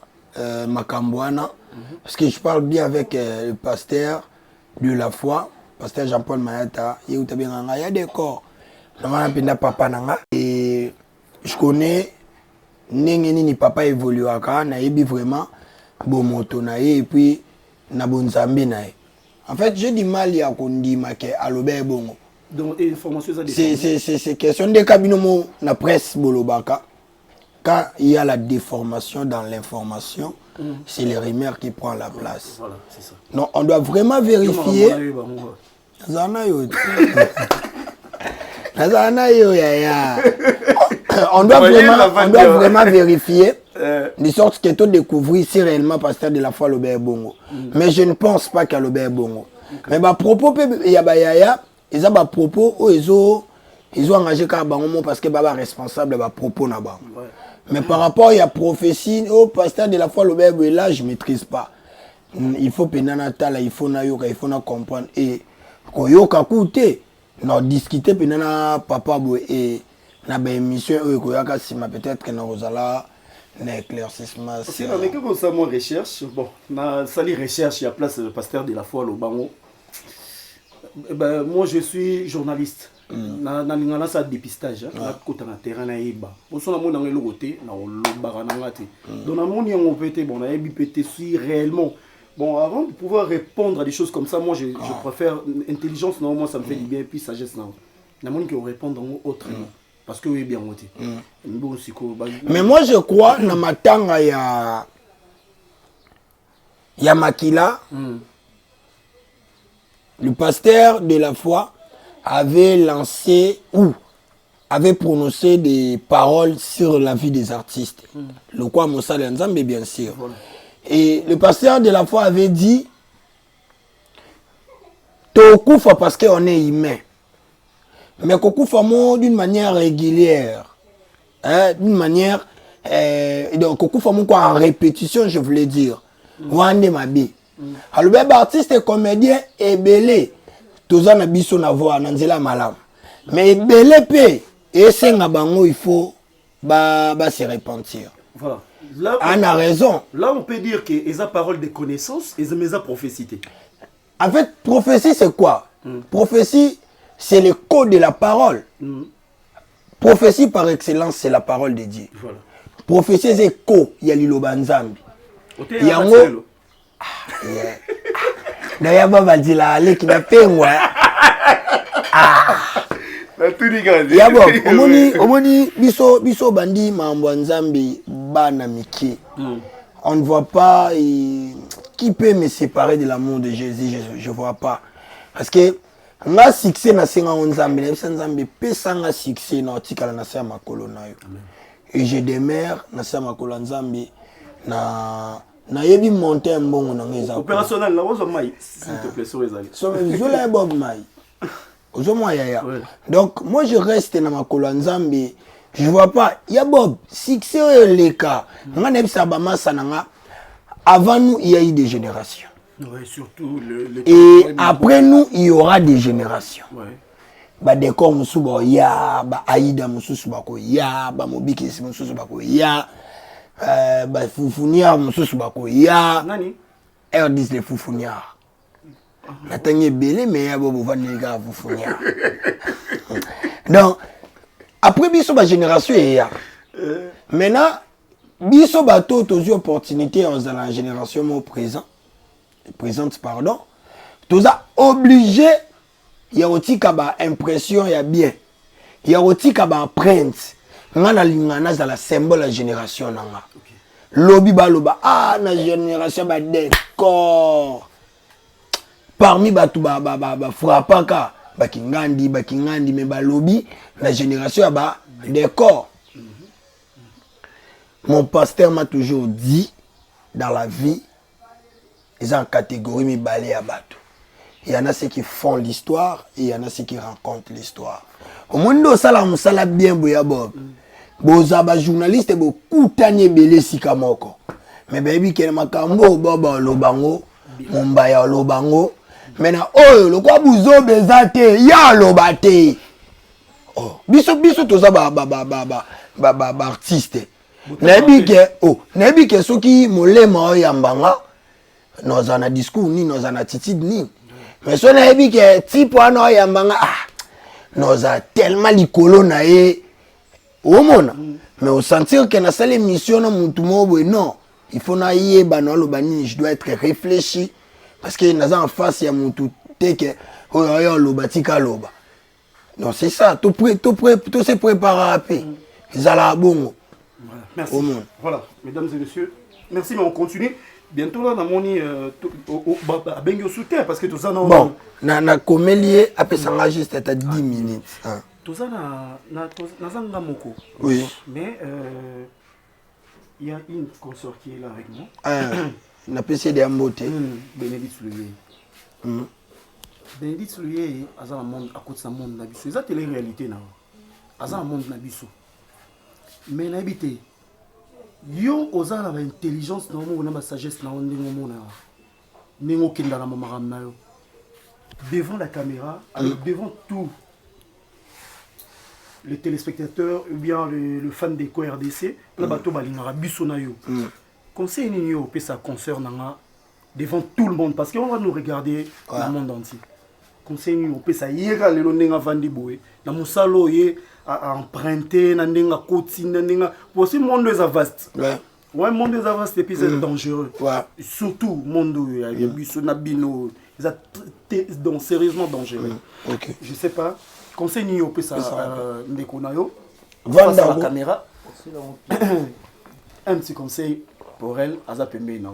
Makambouana parce que je parle bien avec le pasteur de la foi pasteur Jean-Paul Mayata il y a des corps papa nanga et je connais ni papa évoluaka na yebi vraiment bon moto na et puis na bonzambi na en fait j'ai du mal à kondima ke alobe bongo donc information ça c'est question de kabinomo na presse bolobaka quand il y a la déformation dans l'information c'est les rumeurs qui prend la place voilà c'est ça non on doit vraiment vérifier on doit vraiment vérifier de sorte que tu découvrir si réellement pasteur de la foi l'obé bongo. Mais je ne pense pas qu'à l'obé bongo. Mais bah propos il y a ils ont propos ils ont engagé car bango parce que baba responsable bah propos na ba. Mais par rapport il y a prophétie au pasteur de la foi l'obé là je maîtrise pas. Il faut penana tala il faut na yoka il faut na comprendre et koyoka koute non discuter penana papa boy et na ba émission koyoka sima peut-être que na rozala na éclaircissement si on est que comme ça moi recherche bon na sali recherche il y a place le pasteur de la foi le bango ben moi je suis journaliste na lingana ça dépistage na kota na terrain na yeba on sona mo na ngelo côté na lobara na ngati donc na moni on pété bon na yebi pété si réellement bon avant de pouvoir répondre à des choses comme ça moi je préfère intelligence normalement ça me fait du bien et puis sagesse na moni que répondre autrement parce que oui bien moté mais moi je crois na matanga ya Makila le pasteur de la foi avait lancé ou avait prononcé des paroles sur la vie des artistes le quoi Moussa Nzambe bien sûr voilà. Et le pasteur de la foi avait dit Tokufa parce qu'on est humain mais Kokufa d'une manière régulière d'une manière donc Kokufa quoi en répétition je voulais dire Wande Mabi alors ben artiste comédien et belé toza na biso na voix na nzela malam mais belé pe et senga bango il faut ba se repentir voilà là on a raison là on peut dire que les paroles de connaissance et les prophéties en fait prophétie c'est quoi prophétie c'est le code de la parole prophétie par excellence c'est la parole de Dieu voilà prophétie c'est ko ya liloba nzambi yango d'ailleurs baba dila ale ki na pengwa yabo omoni biso bandi mambo nzambi bana miki on ne voit pas qui peut me séparer de l'amour de Jésus je vois pas parce que nga succès na senga nzambi na bisa nzambi pesa nga succès na otikala na sa makolo na yo et je demeure na sa makolo nzambi na yebi monter mbongo na ngeza opérationnel na ozo mai s'il te plaît sur les alliés so je la bob mai ozo moi ya donc moi je reste na makolo nzambi je vois pas ya bob succès le cas nga na bisa ba masa nga avant nous il y a eu des générations ouais surtout et après nous il y aura des générations ouais ba décor musuba ya ba aida mususu bako ya ba mobikisi mususu bako ya ba foufouniard mususu bako ya nani R10 les foufouniards natangi belé mais ya bobo vanega foufouniard donc après biso ba génération ya maintenant biso bato tozi opportunité dans la génération mo présente pardon toza obligé ya otika ba impression ya bien ya otika ba empreinte ngana lingana za la symbole la génération nanga lobi ba loba na génération ba décor parmi batu frappaka bakingandi mais balobi la génération ba décor. Mon pasteur m'a toujours dit dans la vie ils ont en catégorie mi balé à bateau. Il y en a ceux qui font l'histoire et il y en a ceux qui rencontrent l'histoire. Au monde ça la musala bien boya bob. Bozaba journaliste bo kutanye belé sikamoko. Mais baby kene makambo baba lobango, mombaya lobango. Maintenant oh le quoi buzo bezate ya lobate. Oh biso to ça ba artiste. Nebi ke soki molema o yambanga. Nous en a discours ni nous en attitude ni. Mais si on a dit que type wana yambanga nous a tellement likolo na e au monde. Mais au sentir que na sale mission na mutu mobo non, il faut na yeba na lo bani je dois être réfléchi parce que naza en face ya mutu teke oyo lo batika loba. Non, c'est ça, tout se préparer à paix. Zala bongo. Merci. Voilà, mesdames et messieurs. Merci, mais on continue. Bientôt là, dans mon bengo soutien parce que tout ça non. Bon, na comélier après ça va juste être à 10 minutes. Tout ça na zanga moko. Oui. Mais il y a une consort qui est là avec moi. Na PC de Amboté. Bénédicte Soulier. Bénédicte Soulier azala monde à côté de monde na biso. C'est la réalité na. Azala monde na biso. Mais na habité yo ozala ba intelligence na mo na ba sagesse na onde mo na ningo kenda na mama na yo devant la caméra devant tous les téléspectateurs ou bien le fan des RDC na bato balingara biso na yo conseil ni yo pesa concert na devant tout le monde parce qu'on va nous regarder dans le monde entier conseil ni yo pesa yera lelo ndenga vandi boye na musalo ye à emprunter na ndenga koti na ndenga aussi monde est vaste ouais monde est vaste et puis c'est dangereux surtout monde ya biso na bino donc sérieusement dangereux je sais pas conseil ni yo pesa ndeko na yo face à la caméra un petit conseil pour elle aza pembe na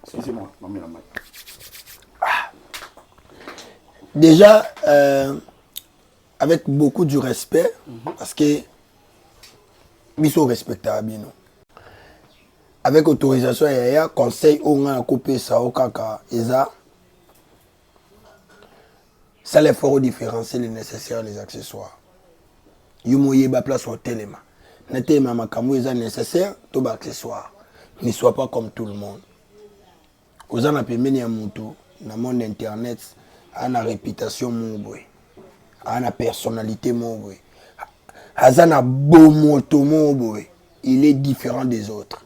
excusez-moi maman la main déjà avec beaucoup de respect, parce que ils sont respectables. Avec autorisation, il y a conseil on a coupé ça au caca. Ça les faut différencier les nécessaires les accessoires. Yumoye ba place au téléma. N'était ma makamu est nécessaire, tout ba accessoire. Ne sois pas comme tout le monde. Aux en a pemeni à mutu, dans le monde internet, a une réputation mon boy. A une personnalité mon boy. Azana beau moto mon boy. Il est différent des autres.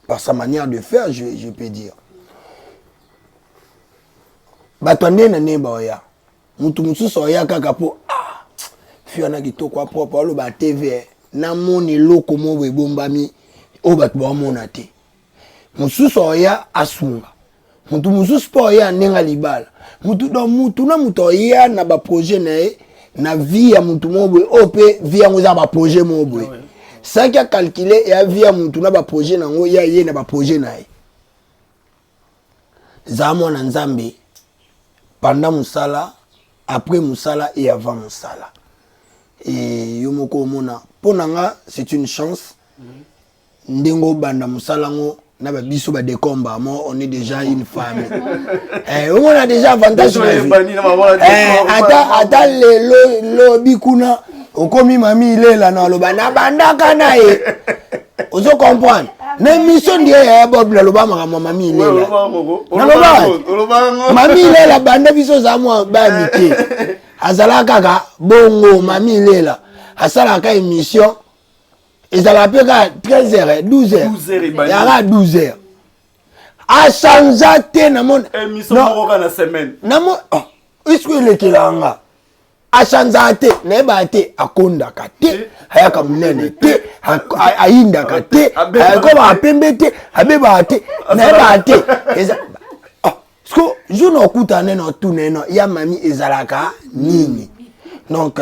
Par sa manière de faire, je peux dire. Batwande na neba ya. Mutu mususu ya kaka po fiona kitoko propre lo ba TV na moni loko mo boy bombami o bat bo mona te. Mususu ya asunga. Mutu mususu po ya nenga libala. Mutu do mutu na mutu ya na ba projet na vie ya mutu mo boy ope vie ya ngoza ba projet mo boy. Ça qui a calculé et a vu à mon tour na ba projet na ngo ya ye na ba projet na ye. Zamo na Nzambe pendant musala, après musala et avant musala. Et yomoko mona ponanga c'est une chance. Ndengo banda musala ngo na ba biso ba décomba mo on est déjà une famille. On a déjà avantage. Ata le bikuna okomi mami ilela na loba na bandaka na ye ozo comprendre na mission die ya bob na loba mama mami ilela na loba mami ilela banda biso za mwa ba mité azala kaka bongo mami ilela asala ka émission ezala pe ka 13h 12h ya 12h a changé te na mon émission moko na semaine na mo est-ce que le kelanga achanzate nebate akonda kate ayaka munene te ayinda kate ayakoma apembe te abeba te nebate eza sko juno kutane no tuneno ya mami ezalaka nini donc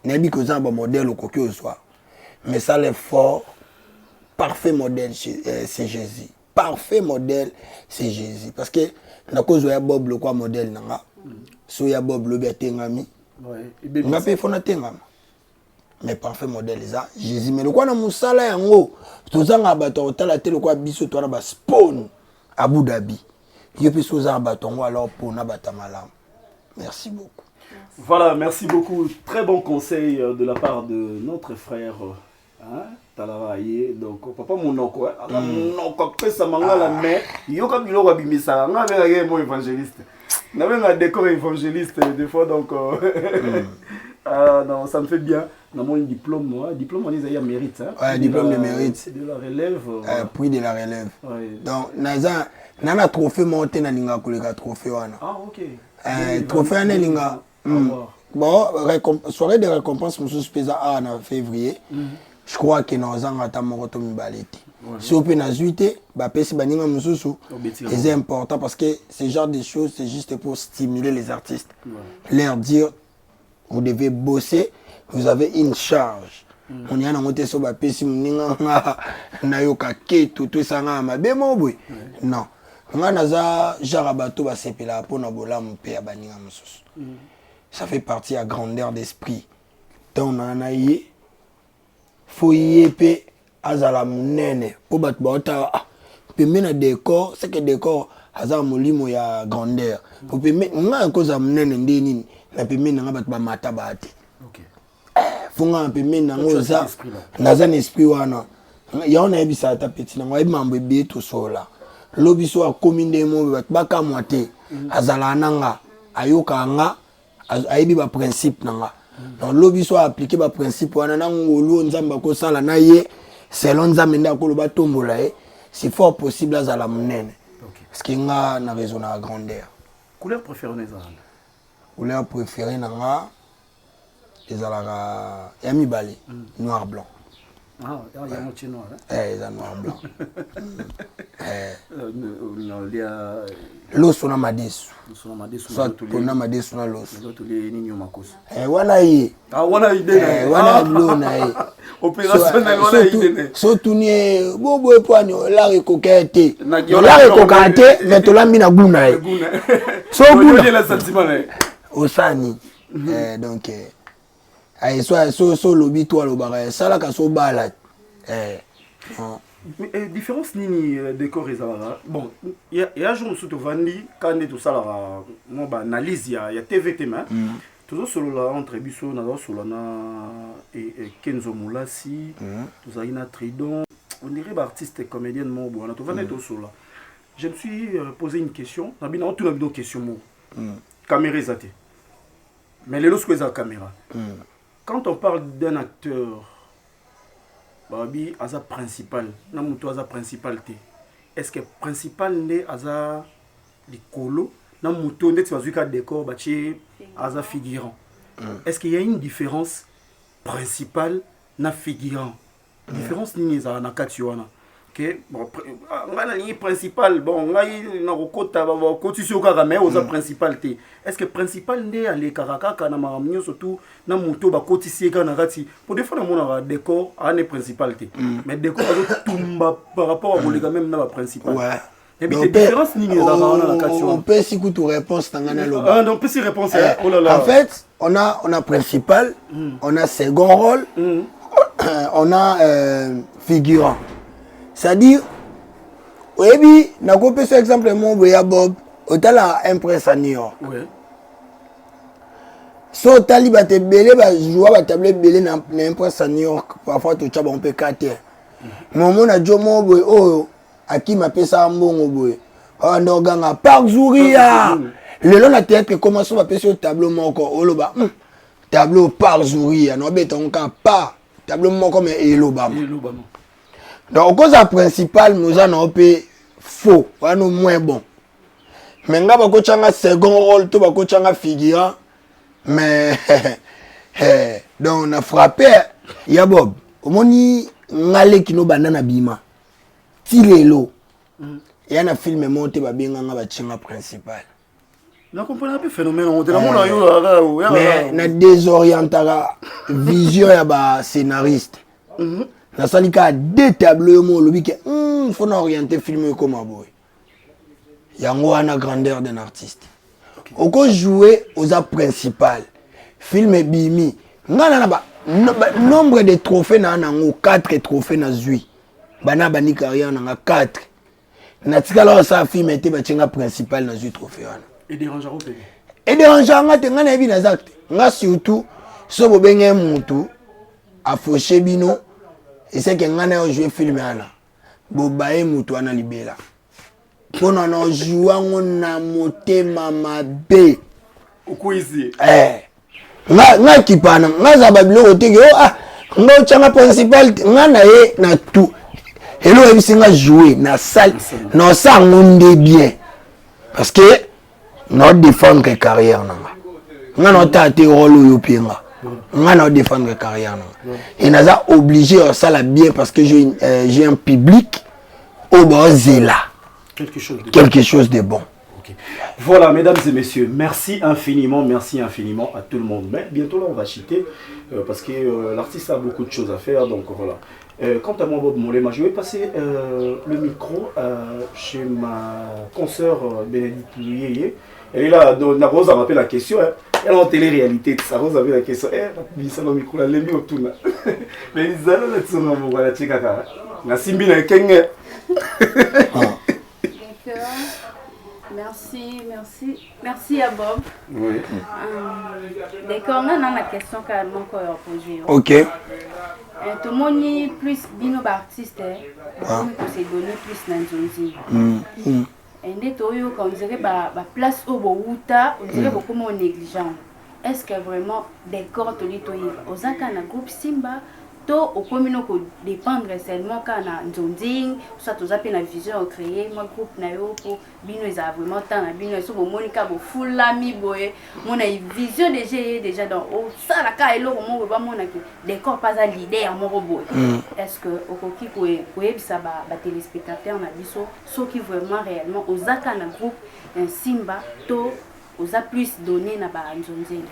nebi ko zamba modèle koki oswa mais ça l'effort parfait modèle c'est Jésus parfait modèle, c'est Jésus. Parce que, na cause ya Bob le quoi modèle nanga. So ya Bob le bien tengami. Ouais. On a fait fona tengami. Mais parfait modèle ça Jésus. Mais le quoi na musala yango. Tozanga bato tala te le quoi biso to na ba spawn Abu Dhabi. Yo pe soza batongo alors pour na batamalam. Merci beaucoup. Voilà, merci beaucoup. Très bon conseil de la part de notre frère Talaraye. Donc, papa Monoko, Monoko, pesa mangala mais yoka biloko bimisa, nga benga mo évangéliste. Na benga décor évangéliste des fois donc non, ça me fait bien. On a mon diplôme, moi. Diplôme, on est à mérite. Hein? Ouais, diplôme de mérite. De la relève. Prix de la relève. Ouais. Donc, nana trophée monté na linga kolega trophée wana. Ah, ok. Trophée wana linga. Bon, soirée de récompense, monsieur Speza en février. Je crois que nous avons atteint mon retour baleti. Si on peut nous ajouter, c'est important parce que ce genre de choses, c'est juste pour stimuler les artistes. Leur dire, vous devez bosser, vous avez une charge. On y a un côté sur la PC, on a tout ça, non. On a un jarabato, c'est là pour nous voler mon père. Ça fait partie à grandeur d'esprit. Donc on a un faut y aller azala munene pour battre bota pemena décor c'est que décor azala molimo ya grandeur pour pemena nga cause munene ndeni na pemena nga battre ba mata bate OK funga pemena ngoza naza esprit wana ya on a ebisa ta petit na ngwa mambo ebe to sola lobiso a commune mo battre baka moite azala nanga ayoka nga ayebi ba principe nanga. Donc lobi soit appliqué ba principe wana na ngolu nzamba ko sala na ye selon nzambe nda ko loba tombola c'est fort possible à la munene. Parce que nga na raison na grandeur. Couleur préférée na couleur préférée na nga ezalaka ya mibale noir blanc. Ah, il y a moitié noir. Ça noir blanc. Non, il y a l'os on a madesu. Soit on a madesu na l'os. Wana yi. Ah, wana idée. Wana lona yi. Opérationnel wana idée. So tuni bobo epwani la recoquete. La recoquete mais to la mina guna yi. So guna le sentiment là. Osani. Donc ay so lobi toi lo bagay sala ka so bala mais différence nini décor ezala bon il y a jour surtout vandi quand tout ça là moi ba analyse il y a TVT mais toujours solo là entre biso na solo na et Kenzo Moulasi tout ça ina Tridon on dirait ba artiste comédienne mo bon tout vandi tout solo là je me suis posé une question na bina tout na vidéo question mo caméra zate mais les lorsque les caméra quand on parle d'un acteur, Babi Aza principal, Namuto Aza principalité. Est-ce que principal n'est Aza Likolo, Namuto n'est pas décor, Bachi Aza figurant. Est-ce qu'il y a une différence principale na figurant? Différence ni za na katiwana. Que bon, la ligne principale, bon, on a une recota, mais aux principalité. Est-ce que principal n'est à l'écaraka, quand on a surtout, na moto, ba cotiser quand on a pour des fois, on a décor à une principalité. Mais décor par rapport à vous, même na principal. Ouais. Et puis, des différences ni on peut si tu réponse dans ah non, on peut si répondre. Oh là là. En fait, on a principal, on a second rôle, on a figurant. C'est-à-dire, oui, na coupé ce exemple mon boya Bob, autant la impresse à New York. Oui. So tali ba te belé ba joie ba table belé na impresse à New York, parfois tu chaba on peut cater. Mon na jo mo boy oh aki ma pesa mbongo boy. Oh ndoganga Park Zouria. Le long la tête que commence à passer au tableau moko oloba. Tableau Park Zouria, no beton ka pas tableau moko mais eloba. Donc, cause principale, nous avons un peu faux, nous moins bon. Mais nous avons un second rôle, nous avons un figurant. Mais, donc, on a frappé, il y a Bob. Au moment où on a les kino banana bima, Tilelo, il y a un film monté, il y a un principal. Je comprends un peu le phénomène. Mais, on a désorienté la vision de scénariste. Na salika deux tableaux mo lobi ke il faut orienter film comme un boy. Yango a la grandeur d'un artiste. Au quoi jouer aux actes principaux. Film bimi. Nombre de trophées na 4 trophées na zui. Bana bani carrière na 4. Na tikala sa film était batinga principal na zui trophée wana. Et dérangeant au bébé. Et dérangeant nga te nga na bi na acte. Nga surtout so bobenge mutu a fauché bino et c'est que nga na jouer film wana. Bobaye mutu wana libela. Pona na jouer na motema mabe. Okuizi. Nga kipana nga za babilo oteke nga changa principal nga na ye na tout elo ebisinga jouer na salle na sa ngonde bien parce que na défendre carrière nga na tate rôle yo pienga nga na défendre carrière et naza obligé ça la bien parce que j'ai un public au bazela quelque chose de bon. Okay. Voilà, mesdames et messieurs, merci infiniment à tout le monde. Mais bientôt là, on va chuter parce que l'artiste a beaucoup de choses à faire. Donc voilà. Quant à moi, Bob Molema, je vais passer le micro chez ma consoeur Bénédicte Louyeye. Elle est là, la Rose a rappelé la question. Hein. Elle est en télé-réalité. Ça Rose a vu la question. Elle a le micro, elle a au tout. Mais ils allaient là, on va la checker. La Simbi n'a qu'un. Merci à Bob. Oui. D'accord, on a la question carrément qu'on a posée. Ok. Tout le monde plus bino artiste, on s'est donné plus dans et dès qu'on dirait place au Bouta, on dirait beaucoup moins négligent. Est-ce que vraiment des corps aux Zakana groupe Simba au commun dépendre seulement quand on a Nzonding, soit aux appels la vision créer mon groupe nayo pour bino ils a vraiment tant na bino so monika bo full ami boy mon a vision déjà dans ça la ka elo mo ba monaki décor pas à leader mon robot. Est-ce que au koki ko ebisa ba téléspectateur na biso ceux qui vraiment réellement aux akana groupe un Simba to aux a plus donné na ba Nzonding.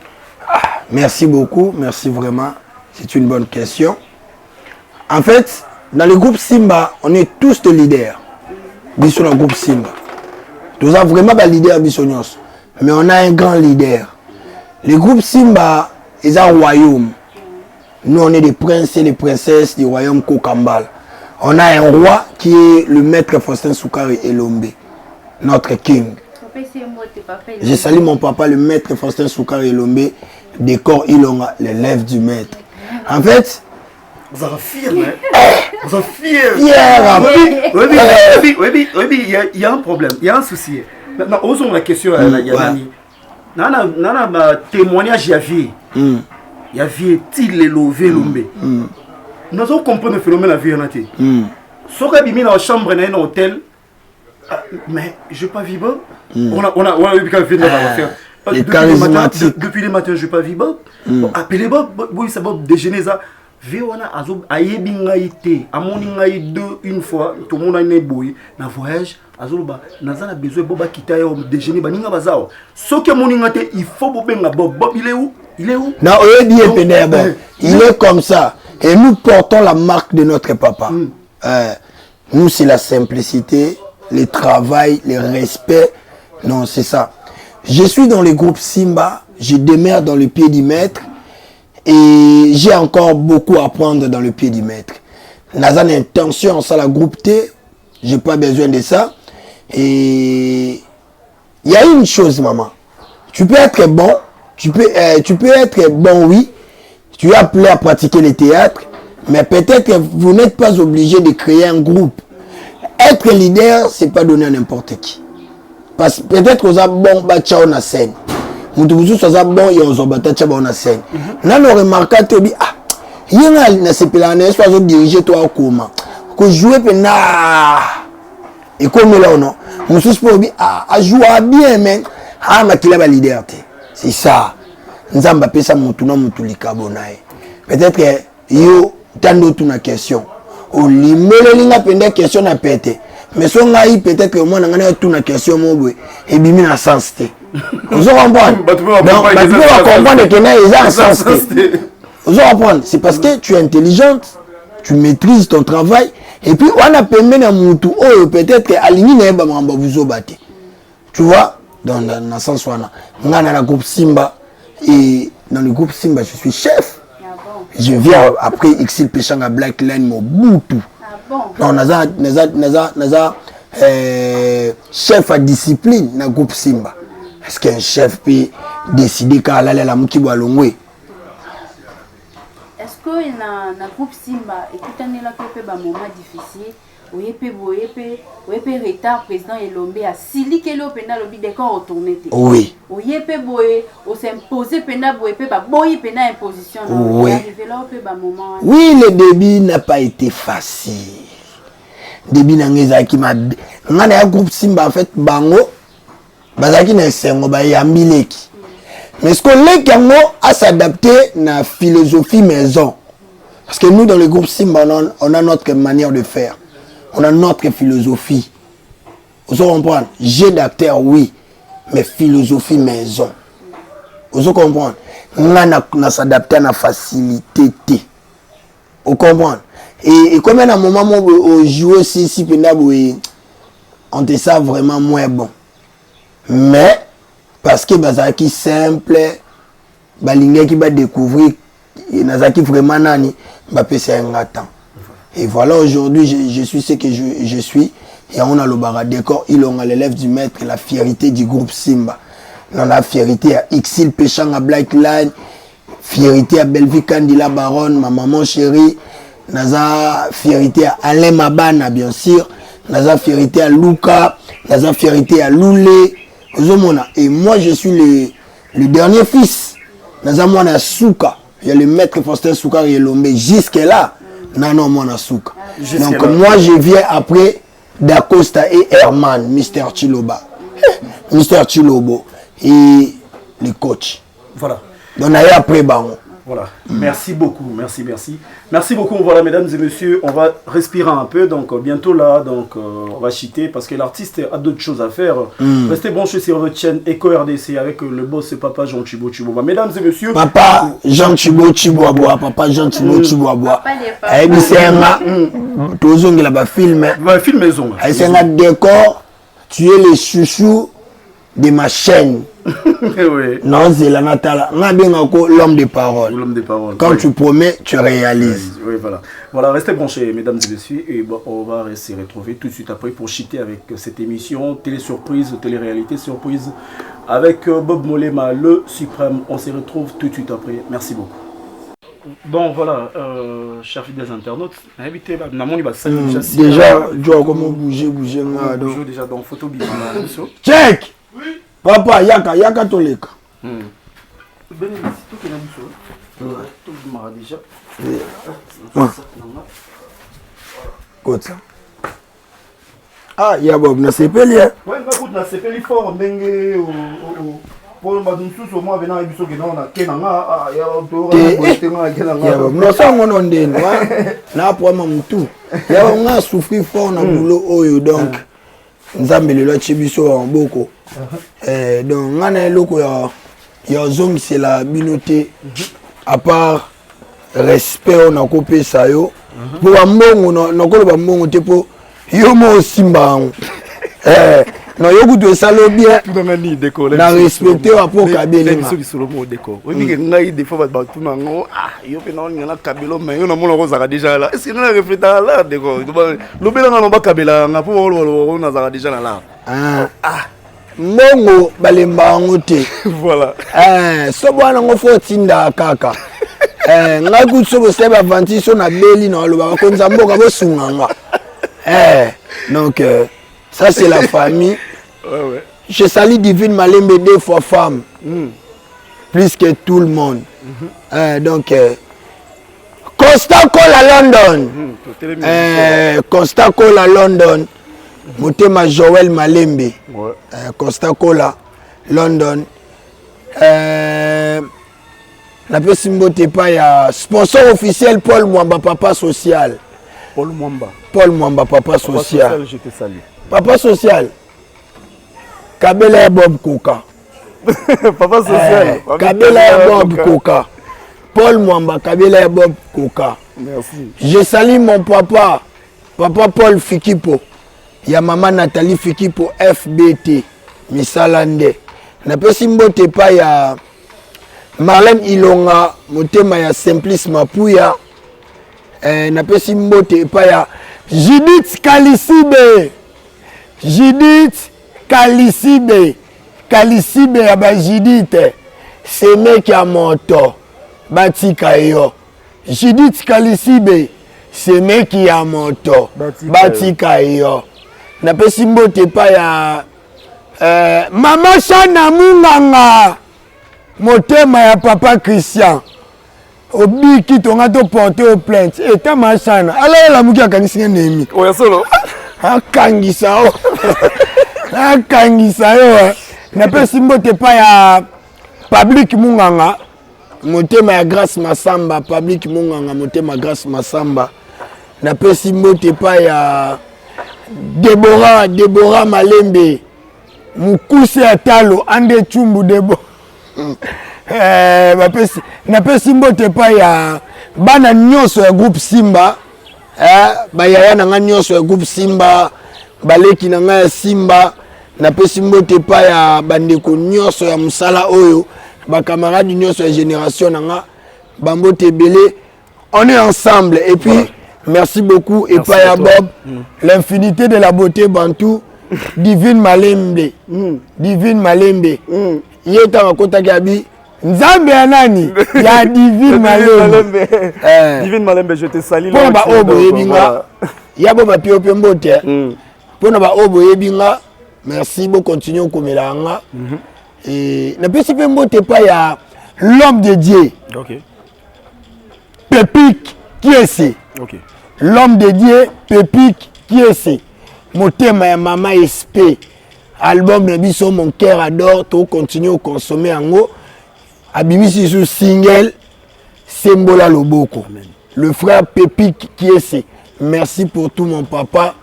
Merci beaucoup, merci vraiment. C'est une bonne question. En fait, dans le groupe Simba, on est tous des leaders. Bisous dans le groupe Simba. Nous avons vraiment des leaders bisognos. Mais on a un grand leader. Le groupe Simba est un royaume. Nous, on est des princes et des princesses du royaume Kokambal. On a un roi qui est le maître Faustin Soukari Elombe, notre king. Je salue mon papa, le maître Faustin Soukari Elombe, décor Ilonga, l'élève du maître. En fait, vous êtes fiers, hein? Vous êtes fiers. Oui, il y a un problème, il y a un souci. Maintenant, osons la question à la Yanani. Nana, témoignage, il y a vie, il est levé, l'ombe. Nous avons compris le phénomène de la vie en été. Si on a mis dans la chambre dans un hôtel, mais je n'ai pas vivre. On a eu qu'à venir faire. Depuis le matin, je n'ai pas vu Bob. Appelez Bob, ça va déjeuner ça. Véona azob ayebingaïté, amoningaï une fois, tout le monde a une boy, na voyage, azoba, nazana besoin Boba quitter au déjeuner, baninga bazao. Ce qui amoningate, il faut bobenga Bob. Bob, il est où? Il est où? Non, il est comme ça. Et nous portons la marque de notre papa. Nous, c'est la simplicité, le travail, le respect. Non, c'est ça. Je suis dans le groupe Simba, je demeure dans le pied du maître et j'ai encore beaucoup à apprendre dans le pied du maître. Dans une intention, ça la groupe T, je n'ai pas besoin de ça. Et il y a une chose, maman. Tu peux être bon, tu peux être bon, oui. Tu es appelé à pratiquer le théâtre, mais peut-être que vous n'êtes pas obligé de créer un groupe. Être leader, ce n'est pas donner à n'importe qui. Parce que peut-être que vous avez bon batcha na scène. Vous avez bon et vous avez batcha na scène. Là, on remarque que il y a un CPLANS, soit diriger toi comment. Que jouer pena et comme là non. Vous avez jouer bien mais ma qui la leader. C'est ça. Nous avons appelé ça mutuna mutulika bonaye. Peut-être que yo tant d'autres na question. Au limele linga penda question na pété. Mais si on a peut-être que moi, on a tout une question, et bien, dans sens. Vous comprenez? Vous comprendre que c'est parce que tu es intelligente, tu maîtrises ton travail. Et puis, on a permis à mon tour, peut-être aligné tu vois, dans le sens où on a le groupe Simba. Et dans le groupe Simba, je suis chef. Je viens après Exil Pechanga Black Line Mobutu. Non, naza chef à discipline dans le groupe Simba. Est-ce qu'un chef peut décider qu'à aller à la Mukibo Alongwe? Est-ce que dans le groupe Simba, écoutez, il y a un moment difficile, où il y a un retard président Elombe à Sili Kelo Pena Lobi décor retourné. Oui. Où il y a un s'imposer Pena Boye Boye Pena imposition. Oui. Moment. Oui, le début n'a pas été facile. Début n'a pas été facile. Dans le groupe Simba, en fait, Bango, Bazaki n'a pas été ambileki. Mais ce qu'on est à s'adapter à la philosophie maison. Parce que nous, dans le groupe Simba, on a notre manière de faire. On a notre philosophie. Vous comprenez? Jeu d'acteur, oui. Mais philosophie maison. Vous comprenez? On a s'adapté à la facilité. Vous comprenez? Et comme à un moment où on joue aussi, on te sent vraiment moins bon. Mais, parce que Bazaki simple, Balingé qui va découvrir, Nazaki vraiment nani, c'est un temps. Et voilà, aujourd'hui, je suis ce que je suis. Et on a le bara décor, il a l'élève du maître, la fierté du groupe Simba. On a la fierté à Exil Pechanga Black Line, fierté à Belleville Candila Baronne, ma maman chérie. Naza fierté à Alain Mabana, bien sûr. Naza fierté à Luca. Naza fierté à Loulé. Et moi, je suis le dernier fils. Naza Mwana Souka. Il y a le maître Faustin Souka et Lombe. Jusque-là, non, Mwana Souka. Donc, moi, je viens après Dacosta et Herman, Mr. Chiloba. Mr. Chilobo. Et le coach. Voilà. Donc, on a eu après Baron. Voilà, merci beaucoup, merci. Merci beaucoup, voilà mesdames et messieurs, on va respirer un peu, donc bientôt là, donc on va chiter parce que l'artiste a d'autres choses à faire. Restez branchés sur votre chaîne Eco RDC avec le boss Papa Jean Chibo Chiboa. Mesdames et messieurs, Papa Jean Chibo Chiboa, Papa Jean Chibo Chiboa. Et puis c'est un toujours il a filmé. Film maison. Et c'est un décor, tu es le chouchou de ma chaîne. Oui. Non, c'est la Natala. L'homme de parole. L'homme de parole. Quand tu promets, tu réalises. Oui, voilà. Voilà, restez branchés, mesdames et messieurs. Et bon, on va se retrouver tout de suite après pour chiter avec cette émission télé-surprise, télé-réalité surprise avec Bob Molema, le suprême. On se retrouve tout de suite après. Merci beaucoup. Bon, voilà, chers fidèles internautes, invité, déjà, tu vois comment bouger. Déjà dans photo bien. Check! Oui. Papa, yaka toleka. Ah, ya Bob, na sepeli. Ouais, na sepeli fort ndenge pour badunsu moi venant biso ke na kenanga ya to no sa ngono ndeni na problème mutu ya nga souffrir fort na boulot oyo donc nzambe lelo chibiso en boko donc ngana loko ya zongi c'est la binoté à part respect on a coupé ça yo pour mbongo no ko ba mbongo te po yo mo simba non yo kutu esalo bien na respecter apo kabelo na biso solo mo décor oui que ngai des fois ba tout nango yo pe na ngana kabelo mais yo na mona ko zaka déjà là est-ce que na refléter là décor lo bela na ba kabela nga po on na zaka déjà là mbongo balemba ngote voilà so bwana ngo 14 kaka nga kutu so seba 26 so na beli na lo ba ko nzamboka bo sunganga donc ça c'est la famille. Ouais. Je salue Divine Malembe 2 fois femme. Plus que tout le monde. Donc, Costa Cola London. Costa Cola London. Motema Joël Malembe. Costa Cola London. La personne pas ya sponsor officiel Paul Mwamba Papa Social. Paul Mwamba Papa Social. Je te salue. Papa Social. Kabela Bob Koka. Papa Social. Kabela Bob Koka. Paul Mwamba Kabela Bob Koka. Merci. Je salue mon papa, papa Paul Fikipo. Il y a maman Nathalie Fikipo, FBT, Misalande. Napesi mbote pa ya Marlène Ilonga, motema ya Simplice Mapuya. Napesi mbote pa ya Judith Kalisibe. Judith Kalisibe. Kalisibe ya ba Judith. C'est mec à moto. Batika yo. Judith Kalisibe. C'est mec qui a moto. Batika yo. Napesi mbote pa ya Mama Shana Munganga. Motema ya papa Christian. Obi qui tonga to porter au plainte. Et ta machana. Alors la muki akanisi nemi. Oya solo. Akangisa o. Akangisa yo. Napesi mbote pa ya Public Munganga. Motema ya Grâce Masamba. Public Munganga. Motema Grâce Masamba. Napesi mbote pa ya Deborah Malembe. Mukuse Atalo. Ande Chumbu Debo. Napesi mbote pa ya bana nyonso ya groupe Simba. Bayaya nanga nyonso ya groupe Simba. Baleki nanga ya Simba. Napesi mbote pa ya bandeko nyonso ya musala oyo. Bakamarade nyonso ya génération nanga. Bambote belé. On est ensemble. Et puis, voilà. Merci beaucoup. Et pas ya Bob. L'infinité de la beauté bantou. Divine Malembe. Divine Malembe. Yeta makota kabi. Nzambe ya nani? Ya Divine Malembe. Divine Malembe, je te salue. Pour ba obo yebinga. Ya bo ba pio mbote. Pour ba obo yebinga. Merci beaucoup, continuez au Komelanga. Et ne peut pas mbote pas ya l'homme de Dieu. OK. Pépic qui est c'est? OK. L'homme de Dieu, Pépic qui est c'est? Motema ya Mama SP. Album de biso mon cœur adore, tout continue au consommer en haut. Abimisi sous single Sembola Loboko. Amen. Le frère Pépic qui est c'est. Merci pour tout mon papa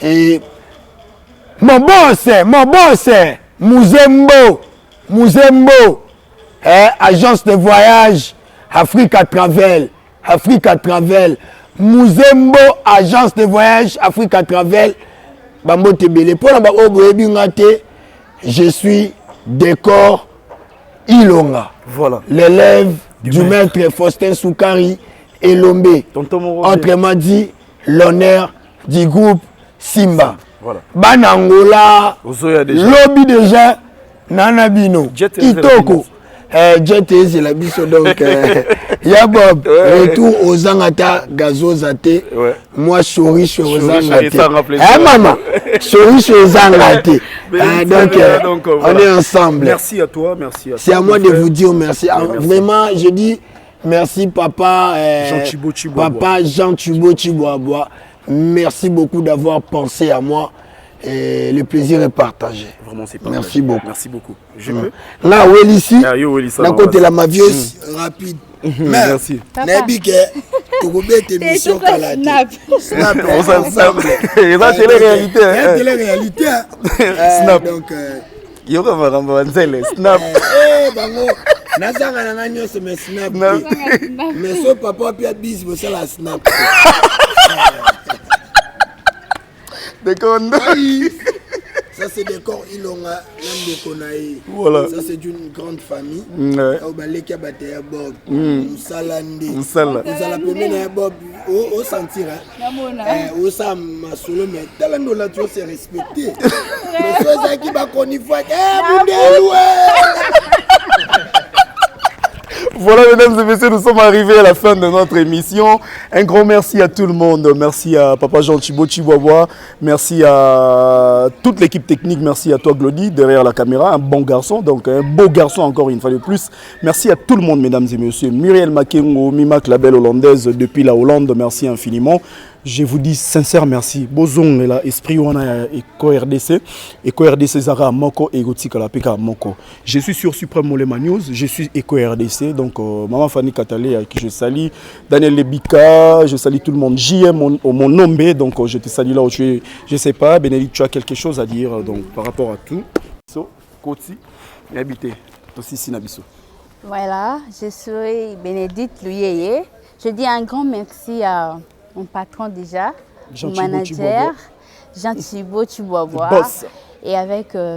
et mon boss, Muzembo, agence de voyage Africa Travel, Muzembo, agence de voyage Africa Travel. Bambo Tebele, pour la Obo Ebingate, je suis décor Ilonga. Voilà. L'élève du maître Faustin Soukari et Lombe. Autrement dit, l'honneur du groupe Simba. Voilà. Banangola, lobby déjà, Nanabino, Itoko, Jet et la biso donc, Yabob, retour aux Angata, Gazozate, moi Choriche aux Angate. Maman, Choriche aux Angate. Donc, on est ensemble. Merci à toi, merci à toi. C'est à moi de vous dire merci. Vraiment, je dis merci papa, papa Jean Thubo Chiboaboa. Merci beaucoup d'avoir pensé à moi et le plaisir est partagé. Vraiment, c'est partagé. Merci beaucoup. Merci beaucoup. Je peux. Là, où est ici? D'un côté, la mavieuse rapide. Merci. Nabike, tu peux mettre tes missions à la Snap. On s'ensemble. Et ça, télé-réalité. Télé-réalité. Snap. Donc, Yoga va Snap. Bango. Nazanga na nanyo se me Snap. Mais ce papa pia bis bo ça la Snap. Ça c'est des corps Ilonga, même des Konaï. Voilà. Ça c'est d'une grande famille. Au balé a Bob. Msalande. Msala pemena Bob au sentir au sam solo mais talando la tu c'est respecté. Mais ça qui va conifouer Voilà, mesdames et messieurs, nous sommes arrivés à la fin de notre émission. Un grand merci à tout le monde. Merci à Papa Jean Thibaut Chiboaboa. Merci à toute l'équipe technique. Merci à toi, Glody, derrière la caméra. Un bon garçon, donc un beau garçon encore une fois de plus. Merci à tout le monde, mesdames et messieurs. Muriel Makengo, Mimak, la belle hollandaise depuis la Hollande. Merci infiniment. Je vous dis sincère merci. Bozong est là, esprit wana Eco RDC. Eco RDC Zara Moko et Gotika la PK Moko. Je suis sur Supreme Molema News. Je suis Eco RDC. Donc, Maman Fanny Katale, à qui je salue. Daniel Lebika, je salue tout le monde. JM, mon nombre. Donc, je te salue là où tu es. Je ne sais pas, Bénédicte, tu as quelque chose à dire donc, par rapport à tout. So, Koti, habité. Aussi, Sinabiso. Voilà, je suis Bénédicte Louyeye. Je dis un grand merci à mon patron déjà, Jean mon Thibaut manager, Jean Thibaut Tubois. Boss. Et avec M.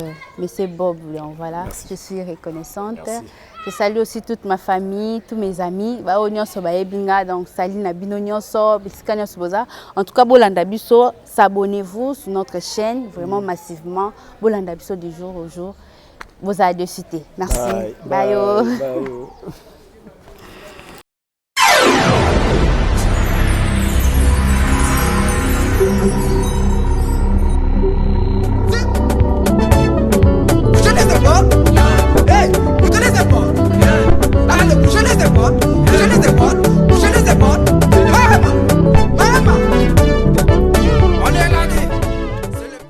Bob Léon, voilà, je suis reconnaissante. Merci. Je salue aussi toute ma famille, tous mes amis. Donc, salut Nabino Nyonso, Bisika Nyonso Boza. En tout cas, Bolanda Biso, s'abonnez-vous sur notre chaîne, vraiment massivement. Bolanda Biso du jour au jour. Vous avez de citer. Merci. Bye. Bye. Bye.